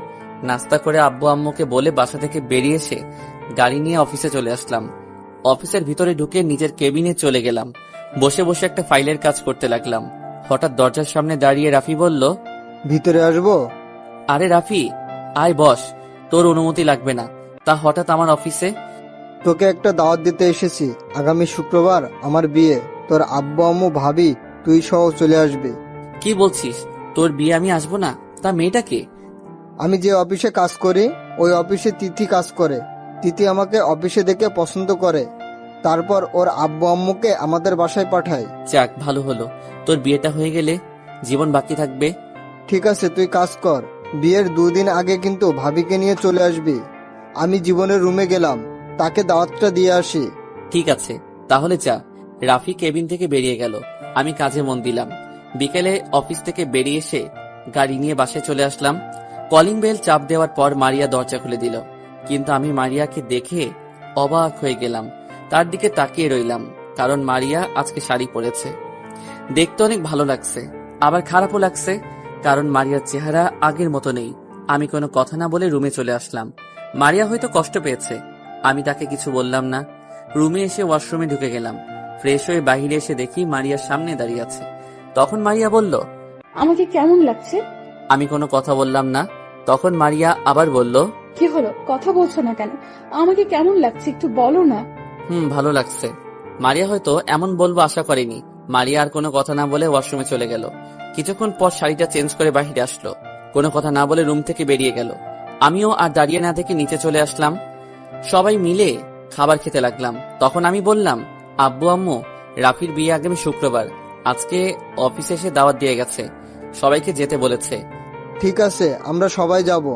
নাস্তা করে আব্বু আম্মুকে বলে বাসা থেকে বেরিয়ে এসে গাড়ি নিয়ে অফিসে চলে আসলাম। অফিসের ভিতরে ঢুকে নিজের কেবিনে চলে গেলাম। বসে বসে একটা ফাইলের কাজ করতে লাগলাম। হঠাৎ দরজার সামনে দাঁড়িয়ে রাফি বলল, ভিতরে আসবো? আরে রাফি, আয় বস। তোর অনুমতি লাগবে না। তা হঠাৎ আমার অফিসে? তোকে একটা দাওয়াত দিতে এসেছি। আগামী শুক্রবার আমার বিয়ে। তোর আব্বু আম্মু ভাবি তুই সহ চলে আসবি। কি বলছিস? তোর বিয়ে আমি আসবো না? তা মেয়েটা কে? আমি যে অফিসে কাজ করি ওই অফিসে তিথি কাজ করে। তিথি আমাকে অফিসে দেখে পছন্দ করে, তারপর ওর আব্বু আম্মুকে আমাদের বাসায় পাঠায়। যাক, ভালো হলো। তোর বিয়েটা হয়ে গেলে জীবন বাকি থাকবে। ঠিক আছে, তুই কাজ কর, বিয়ের 2 দিন আগে কিন্তু ভাবিকে নিয়ে চলে আসবি। আমি জীবনের রুমে গেলাম, তাকে দাওয়াতটা দিয়ে আসি। ঠিক আছে, তাহলে যা। রাফি কেবিন থেকে বেরিয়ে গেল, আমি কাজে মন দিলাম। বিকেলে অফিস থেকে বেরিয়ে এসে গাড়ি নিয়ে বাসায় চলে আসলাম। কলিং বেল চাপ দেওয়ার পর মারিয়া দরজা খুলে দিল, কিন্তু আমি মারিয়াকে দেখে অবাক হয়ে গেলাম। তার দিকে তাকিয়ে রইলাম, কারণ মারিয়া আজকে শাড়ি পরেছে। দেখতে অনেক ভালো লাগছে, আবার খারাপও লাগছে, কারণ মারিয়ার চেহারা আগের মতো নেই। আমি কোনো কথা না বলে রুমে চলে আসলাম। মারিয়া হয়তো কষ্ট পেয়েছে, আমি তাকে কিছু বললাম না। রুমে এসে ওয়াশরুমে ঢুকে গেলাম। ফ্রেশ হয়ে বাইরে এসে দেখি মারিয়ার সামনে দাঁড়িয়ে আছে। তখন মারিয়া বলল, আমাকে কেমন লাগছে? আমি কোনো কথা বললাম না। তখন মারিয়া আবার বলল, কি হলো, কথা বলছো না কেন? আমাকে কেমন লাগছে একটু বলো না। ভালো লাগছে। মারিয়া হয়তো এমন বলবো আশা করেনি। মারিয়া আর কোনো কথা না বলে ওয়াশরুমে চলে গেল। কিছুক্ষণ পর শাড়িটা চেঞ্জ করে বাইরে আসলো, কোনো কথা না বলে রুম থেকে বেরিয়ে গেল। আমিও আর দাঁড়িয়ে না থেকে নিচে চলে আসলাম। সবাই মিলে খাবার খেতে লাগলাম। তখন আমি বললাম, আব্বু আম্মু, রাফির বিয়ে আগামী শুক্রবার, আজকে অফিসে এসে দাওয়াত দিয়ে গেছে, সবাইকে যেতে বলেছে। ঠিক আছে, আমরা সবাই যাব।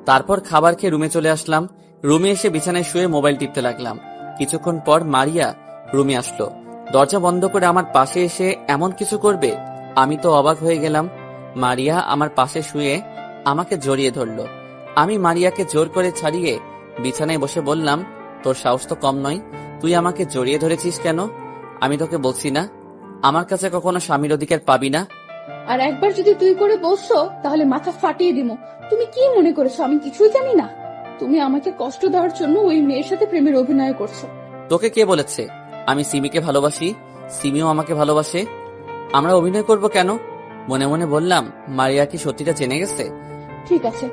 তারপর খাবার খেয়ে রুমে চলে আসলাম। রুমে এসে বিছানায় শুয়ে মোবাইল টিপতে লাগলাম। কিছুক্ষণ পর মারিয়া রুমে আসলো। দরজা বন্ধ করে আমার পাশে এসে এমন কিছু করবে, আমি তো অবাক হয়ে গেলাম। মারিয়া আমার পাশে শুয়ে আমাকে জড়িয়ে ধরলো। আমি মারিয়াকে জোর করে ছাড়িয়ে বিছানায় বসে বললাম, তোর সাহস তো কম নয়, তুই আমাকে জড়িয়ে ধরেছিস কেন? আমি তোকে বলছি না আমার কাছে কখনো স্বামীর অধিকার পাবি না? আর একবার যদি তুই করে বসছো তাহলে মাথা ফাটিয়ে দিমো। তুমি কি মনে করেছো আমি কিছুই জানি না? তুমি আমাকে কষ্ট দেওয়ার জন্য ওই মেয়ের সাথে প্রেমের অভিনয় করছো। তোকে কে বলেছে আমি সিমিকে ভালোবাসি? সিমিও আমাকে ভালোবাসে, আমরা অভিনয় করব কেন? মনে মনে বললাম, মারিয়া কি সত্যিটা জেনে গেছে? ঠিক আছে,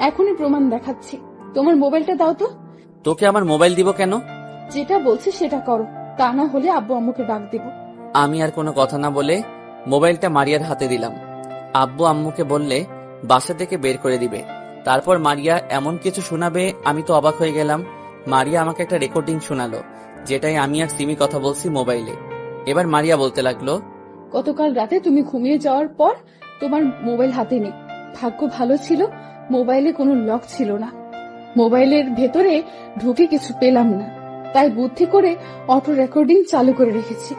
এখনই প্রমাণ দেখাচ্ছি। তোমার মোবাইলটা দাও তো। তোকে আমার মোবাইল দিব কেন? যেটা বলছি সেটা করো, তা না হলে আব্বু আম্মুকে ডাক দিব। আমি আর কোনো কথা না বলে মোবাইলটা মারিয়ার হাতে দিলাম। আব্বু আম্মুকে বললে বাসা থেকে বের করে দিবে। তারপর মারিয়া এমন কিছু শোনাবে, আমি তো অবাক হয়ে গেলাম। মারিয়া আমাকে একটা রেকর্ডিং শোনালো, যেটাই আমি আর সিমি কথা বলছি মোবাইলে। এবার মারিয়া বলতে লাগলো, গতকাল রাতে তুমি ঘুমিয়ে যাওয়ার পর তোমার মোবাইল হাতে নেই। ভাগ্য ভালো ছিল মোবাইলে কোনো লক ছিল না। মোবাইলের ভেতরে ঢুকে কিছু পেলাম না, তাই বুদ্ধি করে অটো রেকর্ডিং চালু করে রেখেছি।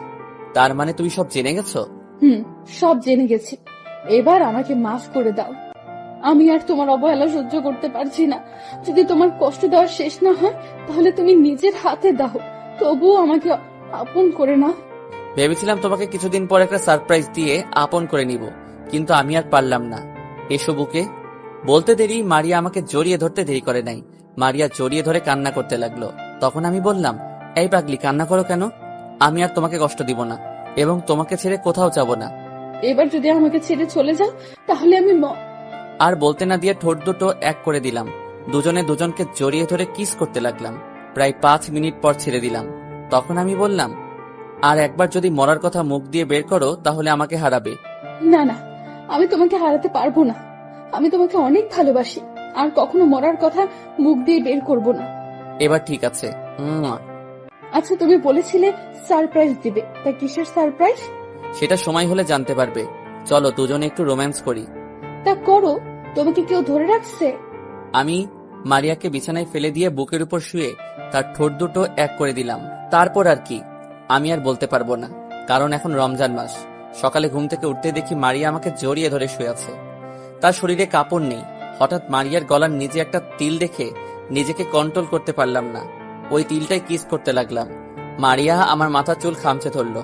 তার মানে তুমি সব জেনে গেছো? সব জেনে গেছি। এবার আমাকে মাফ করে দাও। আমি আর তোমার অবহেলা সহ্য করতে পারছি না। যদি তোমার কষ্ট দেওয়ার শেষ না হয় তাহলে তুমি নিজের হাতে দাও, তবুও আমাকে আপন করে নাও। ভেবেছিলাম তোমাকে কিছুদিন পর একটা সারপ্রাইজ দিয়ে আপন করে নিব, কিন্তু আমি আর পারলাম না। এসো বুকে। বলতে দেরি মারিয়া আমাকে জড়িয়ে ধরতে দেরি করে নাই। মারিয়া জড়িয়ে ধরে কান্না করতে লাগলো। তখন আমি বললাম, এই পাগলি, কান্না করো কেন? আমি আর তোমাকে কষ্ট দিব না এবং তোমাকে ছেড়ে কোথাও যাব না। এবার যদি আমাকে ছেড়ে চলে যাও তাহলে আমি আর বলতে না দিয়ে ঠোঁট দুটো এক করে দিলাম। দুজনে দুজনকে জড়িয়ে ধরে কিস করতে লাগলাম। প্রায় 5 মিনিট পর ছেড়ে দিলাম। তখন আমি বললাম, আর একবার যদি মরার কথা মুখ দিয়ে বের করো তাহলে আমাকে হারাবে। না না, আমি তোমাকে হারাতে পারবো না। আমি তোমাকে অনেক ভালোবাসি, আর কখনো মরার কথা মুখ দিয়ে বের করব না। এবার ঠিক আছে। আচ্ছা, তুমি বলেছিলে সারপ্রাইজ দিবে, তা কিসের সারপ্রাইজ? সেটা সময় হলে জানতে পারবে। চলো দুজনে একটু রোম্যান্স করি। তা করো। তোমাকে কেউ ধরে রাখছে? আমি মারিয়াকে বিছানায় ফেলে দিয়ে বুকের উপর শুয়ে তার ঠোঁট দুটো এক করে দিলাম। তারপর আর কি আমি আর বলতে পারবো না, কারণ এখন রমজান মাস। সকালে ঘুম থেকে উঠতে দেখি মারিয়া আমাকে জড়িয়ে ধরে শুয়ে আছে। তার শরীরে কাপড় নেই। হঠাৎ মারিয়ার গলার নিচে একটা তিল দেখে নিজেকে কন্ট্রোল করতে পারলাম না। ওই তিলটাই কিস করতে লাগলাম। মারিয়া আমার মাথার চুল খামচে ধরল।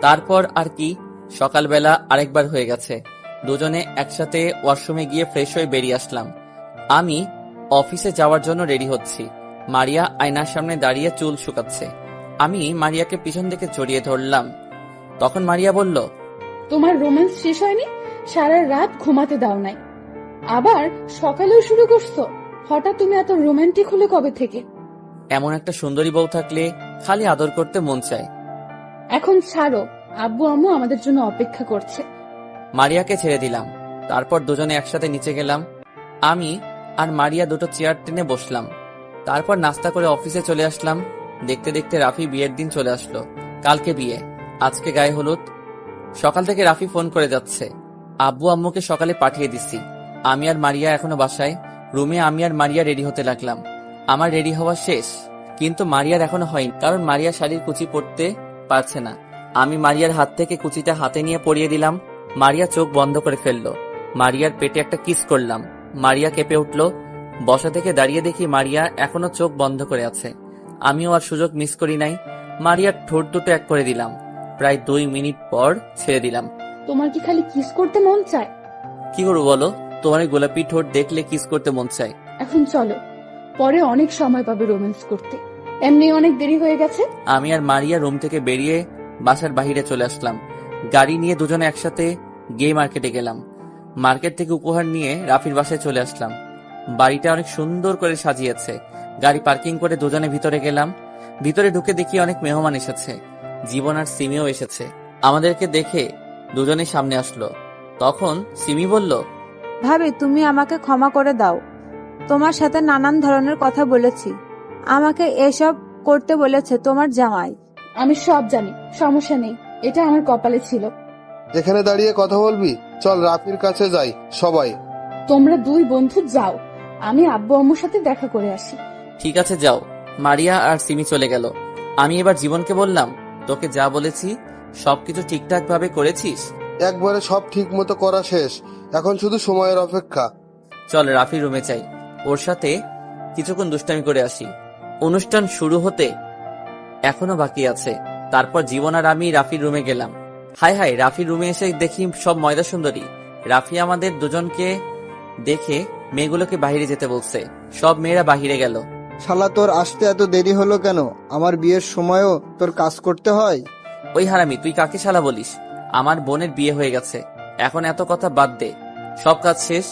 তারপর আর কি, সকালবেলা আরেকবার হয়ে গেছে। দুজনে একসাথে ওয়াশরুমে গিয়ে ফ্রেশ হয়ে বেরিয়ে আসলাম। আমি অফিসে যাওয়ার জন্য রেডি হচ্ছি। মারিয়া আয়নার সামনে দাঁড়িয়ে চুল শুকাচ্ছে। আমি মারিয়াকে পিছন থেকে জড়িয়ে ধরলাম। তখন মারিয়া বলল, তোমার রোম্যান্স শেষ হয়নি? সারা রাত ঘুমাতে দাও নাই, আবার সকালেও শুরু করছো। হঠাৎ তুমি এত রোমান্টিক হলে কবে থেকে? এমন একটা সুন্দরী বউ থাকলে খালি আদর করতে মন চায়। এখন ছাড়ো, আব্বু আম্মু আমাদের জন্য অপেক্ষা করছে। মারিয়াকে ছেড়ে দিলাম। তারপর দুজনে একসাথে নিচে গেলাম। আমি আর মারিয়া দুটো চেয়ার টেনে বসলাম। তারপর নাস্তা করে অফিসে চলে আসলাম। দেখতে দেখতে রাফি বিয়ের দিন চলে আসলো। কালকে বিয়ে, আজকে গায়ে হলুদ। সকাল থেকে রাফি ফোন করে যাচ্ছে। আব্বু আম্মুকে সকালে পাঠিয়ে দিছি। আমি আর মারিয়া এখনো বাসায়। রুমে আমি আর মারিয়া রেডি হতে লাগলাম। আমার রেডি হওয়া শেষ, কিন্তু মারিয়ার এখনো হয়নি, কারণ মারিয়া শাড়ির কুচি পরতে পারছে না। আমি মারিয়ার হাত থেকে কুচিটা হাতে নিয়ে পরিয়ে দিলাম। মারিয়া চোখ বন্ধ করে ফেললো। মারিয়ার পেটে একটা কিস করলাম। মারিয়া কেঁপে উঠল। বসা থেকে দাঁড়িয়ে দেখি মারিয়া এখনো চোখ বন্ধ করে আছে। আমিও আর সুযোগ মিস করি নাই। মারিয়ার ঠোঁট দুটো এক করে দিলাম। প্রায় 2 মিনিট পর ছেড়ে দিলাম। তোমার কি খালি কিস করতে মন চায়? কি করবো বলো, তোমার এই গোলাপি ঠোঁট দেখলে কিস করতে মন চায়। এখন চলো, পরে অনেক সময় পাবে রোম্যান্স করতে, এমনি অনেক দেরি হয়ে গেছে। আমি আর মারিয়া রুম থেকে বেরিয়ে বাসার বাহিরে চলে আসলাম। গাড়ি নিয়ে দুজনে একসাথে গিয়ে মার্কেটে গেলাম। মার্কেট থেকে উপহার নিয়ে রাফির বাসায় চলে আসলাম। বাড়িটা অনেক সুন্দর করে সাজিয়েছে। গাড়ি পার্কিং করে দুজনে ভিতরে গেলাম। ভিতরে ঢুকে দেখি অনেক মেহমান এসেছে। জীবন আর সিমিও এসেছে। আমাদেরকে দেখে দুজনে সামনে আসলো। তখন সিমি বলল, ভাবি তুমি আমাকে ক্ষমা করে দাও, তোমার সাথে নানান ধরনের কথা বলেছি, আমাকে এসব করতে বলেছে তোমার জামাই। আমি সব জানি, সমস্যা নেই, এটা আমার কপালে ছিল। এখানে দাঁড়িয়ে কথা বলবি? চল রাফির কাছে যাই সবাই। তোমরা 2 বন্ধু যাও, আমি আব্বু আম্মুর সাথে দেখা করে আসি। ঠিক আছে যাও। মারিয়া আর সিমি চলে গেল। আমি এবার জীবনকে বললাম, তোকে যা বলেছি সবকিছু ঠিকঠাক ভাবে করেছিস? একবারে সব ঠিক মতো করা শেষ, এখন শুধু সময়ের অপেক্ষা। চল রাফি রুমে চাই, ওর সাথে কিছুক্ষণ দুষ্টামি করে আসি। অনুষ্ঠান শুরু হতে এখনো বাকি আছে। তারপর জীবন আর আমি রাফির রুমে গেলাম। হায় হায়, রাফির রুমে এসে দেখি সব ময়দা সুন্দরী। রাফি আমাদের দুজনকে দেখে মেয়েগুলোকে বাইরে যেতে বলছে। সব মেয়েরা বাহিরে গেল। শালা তোর আসতে এত দেরি হলো কেন? আমার বিয়ের সময়ও তোর কাজ করতে হয়? ওই হারামি, তুই কাকে শালা বলিস? আমার বোনের বিয়ে হয়ে গেছে, এখন এত কথা বাদ দে। সব কাজ শেষ।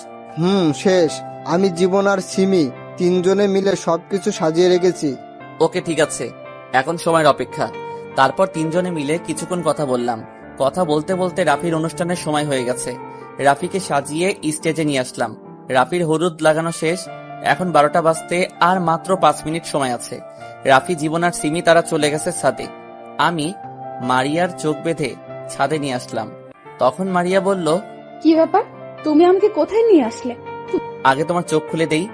শেষ। আমি জীবন আর সিমি 3 জনে মিলে সবকিছু সাজিয়ে রেখেছি। ওকে ঠিক আছে, এখন সময়ের অপেক্ষা। তারপর 3 জনে মিলে কিছুক্ষণ কথা বললাম। কথা বলতে বলতে রাফির অনুষ্ঠানের সময় হয়ে গেছে। রাফিকে সাজিয়ে স্টেজে নিয়ে আসলাম। রাফির হলুদ লাগানো শেষ। এখন 12টা বাজতে আর মাত্র 5 মিনিট সময় আছে। রাফি, জীবন আর সিমি তারা চলে গেছে ছাদে। আমি মারিয়ার চোখ বেঁধে ছাদে নিয়ে আসলাম। তখন মারিয়া বলল, কি ব্যাপার, তুমি আমাকে কোথায় নিয়ে আসলে? আগে তোমার চোখ খুলে দেই।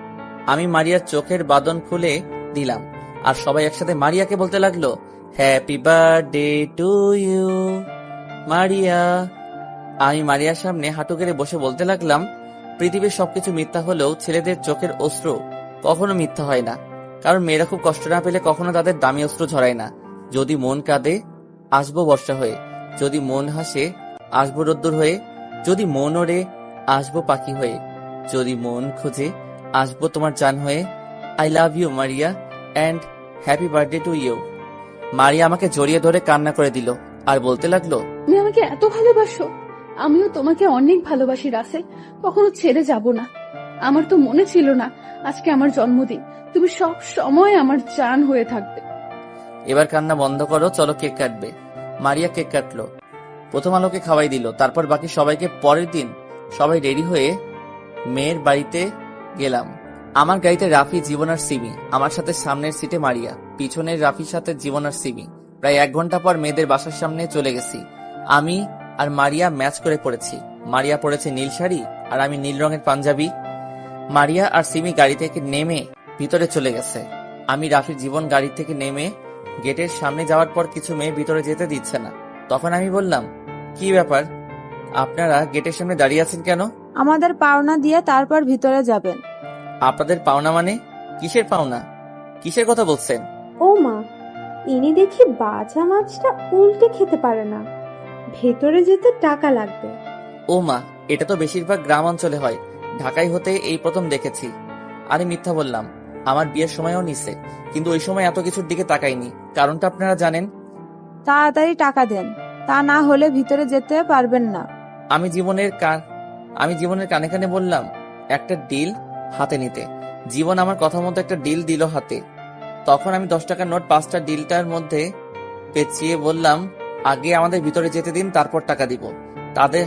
আমি মারিয়ার চোখের বাঁধন খুলে দিলাম, আর সবাই একসাথে মারিয়াকে বলতে লাগলো, happy birthday to you Maria. আমি মারিয়ার সামনে হাঁটু গেড়ে বসে বলতে লাগলাম, পৃথিবীর সবকিছু মিথ্যা হলেও ছেলেদের চোখের অশ্রু কখনো মিথ্যা হয় না, কারণ মেয়েরা খুব কষ্ট না পেলে কখনো তাদের দামি অশ্রু ঝরায় না। যদি মন কাঁদে, আসবো বর্ষা হয়ে। যদি মন হাসে, আসবো রোদ্দুর হয়ে। যদি মন ওড়ে, আসবো পাখি হয়ে। যদি মন খোঁজে, আসবো তোমার জান হয়ে। I love you Maria and happy birthday to you. Maria আমাকে জড়িয়ে ধরে কান্না করে দিল আর বলতে লাগলো, তুমি আমাকে এত ভালোবাসো? আমিও তোমাকে অনেক ভালোবাসি রাসেল, কখনো ছেড়ে যাব না। আমার তো মনে ছিল না আজকে আমার জন্মদিন, তুমি সব সময় আমার জান হয়ে থাকবে। এবার কান্না বন্ধ করো, চলো কেক কাটবে। মারিয়া কেক কাটলো, প্রথম আলোকে খাওয়াই দিল। তারপর বাকি সবাইকে। পরের দিন সবাই রেডি হয়ে মেয়ের বাড়িতে গেলাম। আমার গাড়িতে রাফি, জীবন আর সিমি, আমার সাথে সামনের সিটে মারিয়া, পিছনের রাফির সাথে জীবন আর সিমি। প্রায় 1 ঘন্টা পর মেয়েদের বাসার সামনে চলে গেছি। আমি আর মারিয়া ম্যাচ করে পড়েছি। মারিয়া পড়েছে নীল শাড়ি আর আমি নীল রঙের পাঞ্জাবি। মারিয়া আর সিমি গাড়ি থেকে নেমে ভিতরে চলে গেছে। আমি, রাফির, জীবন গাড়ি থেকে নেমে গেটের সামনে যাওয়ার পর কিছু মেয়ে ভিতরে যেতে দিচ্ছে না। তখন আমি বললাম, কি ব্যাপার, আপনারা গেটের সামনে দাঁড়িয়ে আছেন কেন? আমাদের পাওনা দিয়ে তারপর ভিতরে যাবেন। আপনাদের পাওনা মানে? কিসের পাওনা? কিসের কথা বলছেন? ও মা, ইনি দেখি বাজা মাছটা উল্টে খেতে পারে না, ভেতরে যেতে টাকা লাগবে। ও মা, এটা তো বেশিরভাগ গ্রাম অঞ্চলে হয়, ঢাকায় হতে এই প্রথম দেখেছি। আরে মিথ্যা বললাম, আমার বিয়ের সময়ও নিছে, কিন্তু ওই সময় এত কিছুর দিকে তাকাইনি। কারণটা আপনারা জানেন। তাড়াতাড়ি টাকা দেন, তা না হলে ভিতরে যেতে পারবেন না। আমি জীবনের কানে কানে বললাম একটা ডিল হাতে নিতে। জীবন আমার কথা মতো একটা ডিল দিল হাতে। তখন আমি 10 টাকার নোট 5টা ডিলটার মধ্যে পেঁচিয়ে বললাম, আগে আমাদের ভিতরে যেতে দিন, তারপর টাকা দিব। তাদের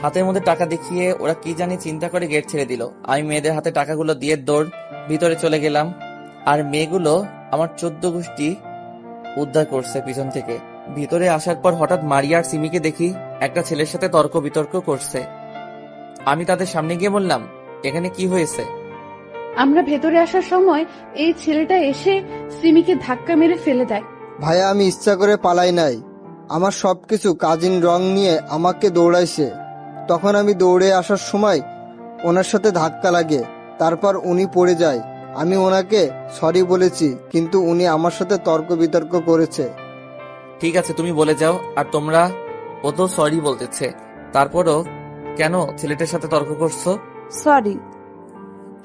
হাতের মধ্যে টাকা দেখিয়ে ওরা কি জানি চিন্তা করে গেট ছেড়ে দিল। আমি মেয়েদের হাতে টাকাগুলো দিয়ে দৌড় ভিতরে চলে গেলাম। আর মেয়েগুলো আমার 14 গোষ্ঠী উদ্ধার করছে পিছন থেকে। ভিতরে আসার পর হঠাৎ মারিয়া আর সিমিকে দেখি একটা ছেলের সাথে তর্ক বিতর্ক করছে। আমি তাদের সামনে গিয়ে বললাম, এখানে কি হয়েছে? আমরা ভেতরে আসার সময় এই ছেলেটা এসে সিমিকে ধাক্কা মেরে ফেলে দেয়। ভাইয়া, আমি ইচ্ছা করে পালাই নাই। আমার সবকিছু কাজিন রং নিয়ে আমাকে দৌড়াইছে। তখন আমি দৌড়ে আসার সময় ওনার সাথে ধাক্কা লাগে, তারপর উনি পড়ে যায়। আমি ওনাকে সরি বলেছি, কিন্তু উনি আমার সাথে তর্ক বিতর্ক করেছে। ঠিক আছে, তুমি বলে যাও। আর তোমরা, ও তো সরি বলতেছে, তারপরও কেন ছেলেটার সাথে তর্ক করছো? সরি।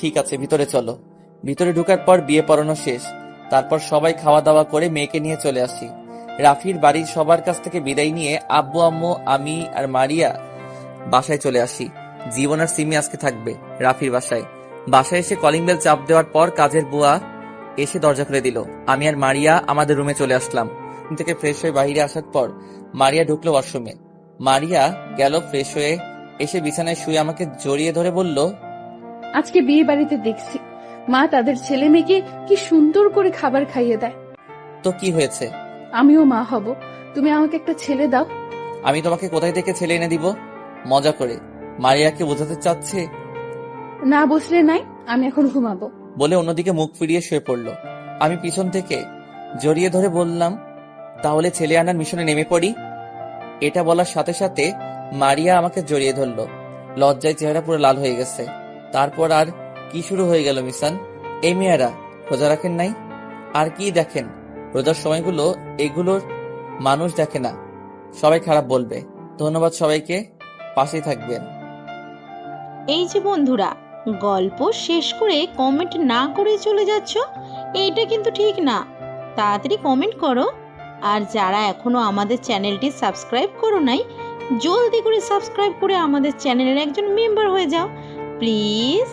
ঠিক আছে, ভিতরে চলো। ভিতরে ঢোকার পর বিয়ে পড়ানো শেষ। তারপর সবাই খাওয়া দাওয়া করে মেয়েকে নিয়ে চলে আসি। রাফির বাড়ির সবার কাছ থেকে বিদায় নিয়ে আব্বু আম্মু, আমি আর মারিয়া বাসায় চলে আসি। জীবন আর সিমি আজকে থাকবে রাফির বাসায়। বাসায় এসে কলিং বেল চাপ দেওয়ার পর কাজের বুয়া এসে দরজা খুলে দিল। আমি আর মারিয়া আমাদের রুমে চলে আসলাম। রুম থেকে ফ্রেশ হয়ে বাইরে আসার পর মারিয়া ঢুকলো ওয়াশরুমে। মারিয়া গেল ফ্রেশ হয়ে এসে বিছানায় শুয়ে আমাকে জড়িয়ে ধরে বলল, আজকে বিয়ে বাড়িতে দেখছি মা তাদের ছেলে মেয়েকে কি সুন্দর করে খাবার খাইয়ে দেয়। তো কি হয়েছে? আমিও মা হব, তুমি আমাকে একটা ছেলে দাও। আমি তোমাকে কোথায় থেকে ছেলে এনে দিব? মজা করে মারিয়াকে বোঝাতে চাচ্ছে না বসলে নাই, আমি এখন ঘুমাবো। বলে অন্যদিকে মুখ ফিরিয়ে শুয়ে পড়ল। আমি পিছন থেকে জড়িয়ে ধরে বললাম, তাহলে ছেলে আনার মিশনে নেমে পড়ি। এটা বলার সাথে সাথে মারিয়া আমাকে জড়িয়ে ধরল। লজ্জায় চেহারা পুরো লাল হয়ে গেছে। তারপর আর কি শুরু হয়ে গেল মিশন। এই মেয়েরা রোজা রাখেন নাই? আর কি দেখেন? রোজার সময়গুলো এগুলোর মানুষ দেখে না, সবাই খারাপ বলবে। ধন্যবাদ সবাইকে, পাশেই থাকবেন। এই যে বন্ধুরা, গল্প শেষ করে কমেন্ট না করে চলে যাচ্ছ, এইটা কিন্তু ঠিক না। তাড়াতাড়ি কমেন্ট করো। আর যারা এখনো আমাদের চ্যানেলটি সাবস্ক্রাইব করো নাই, জলদি করে সাবস্ক্রাইব করে আমাদের চ্যানেলের একজন মেম্বার হয়ে যাও প্লিজ।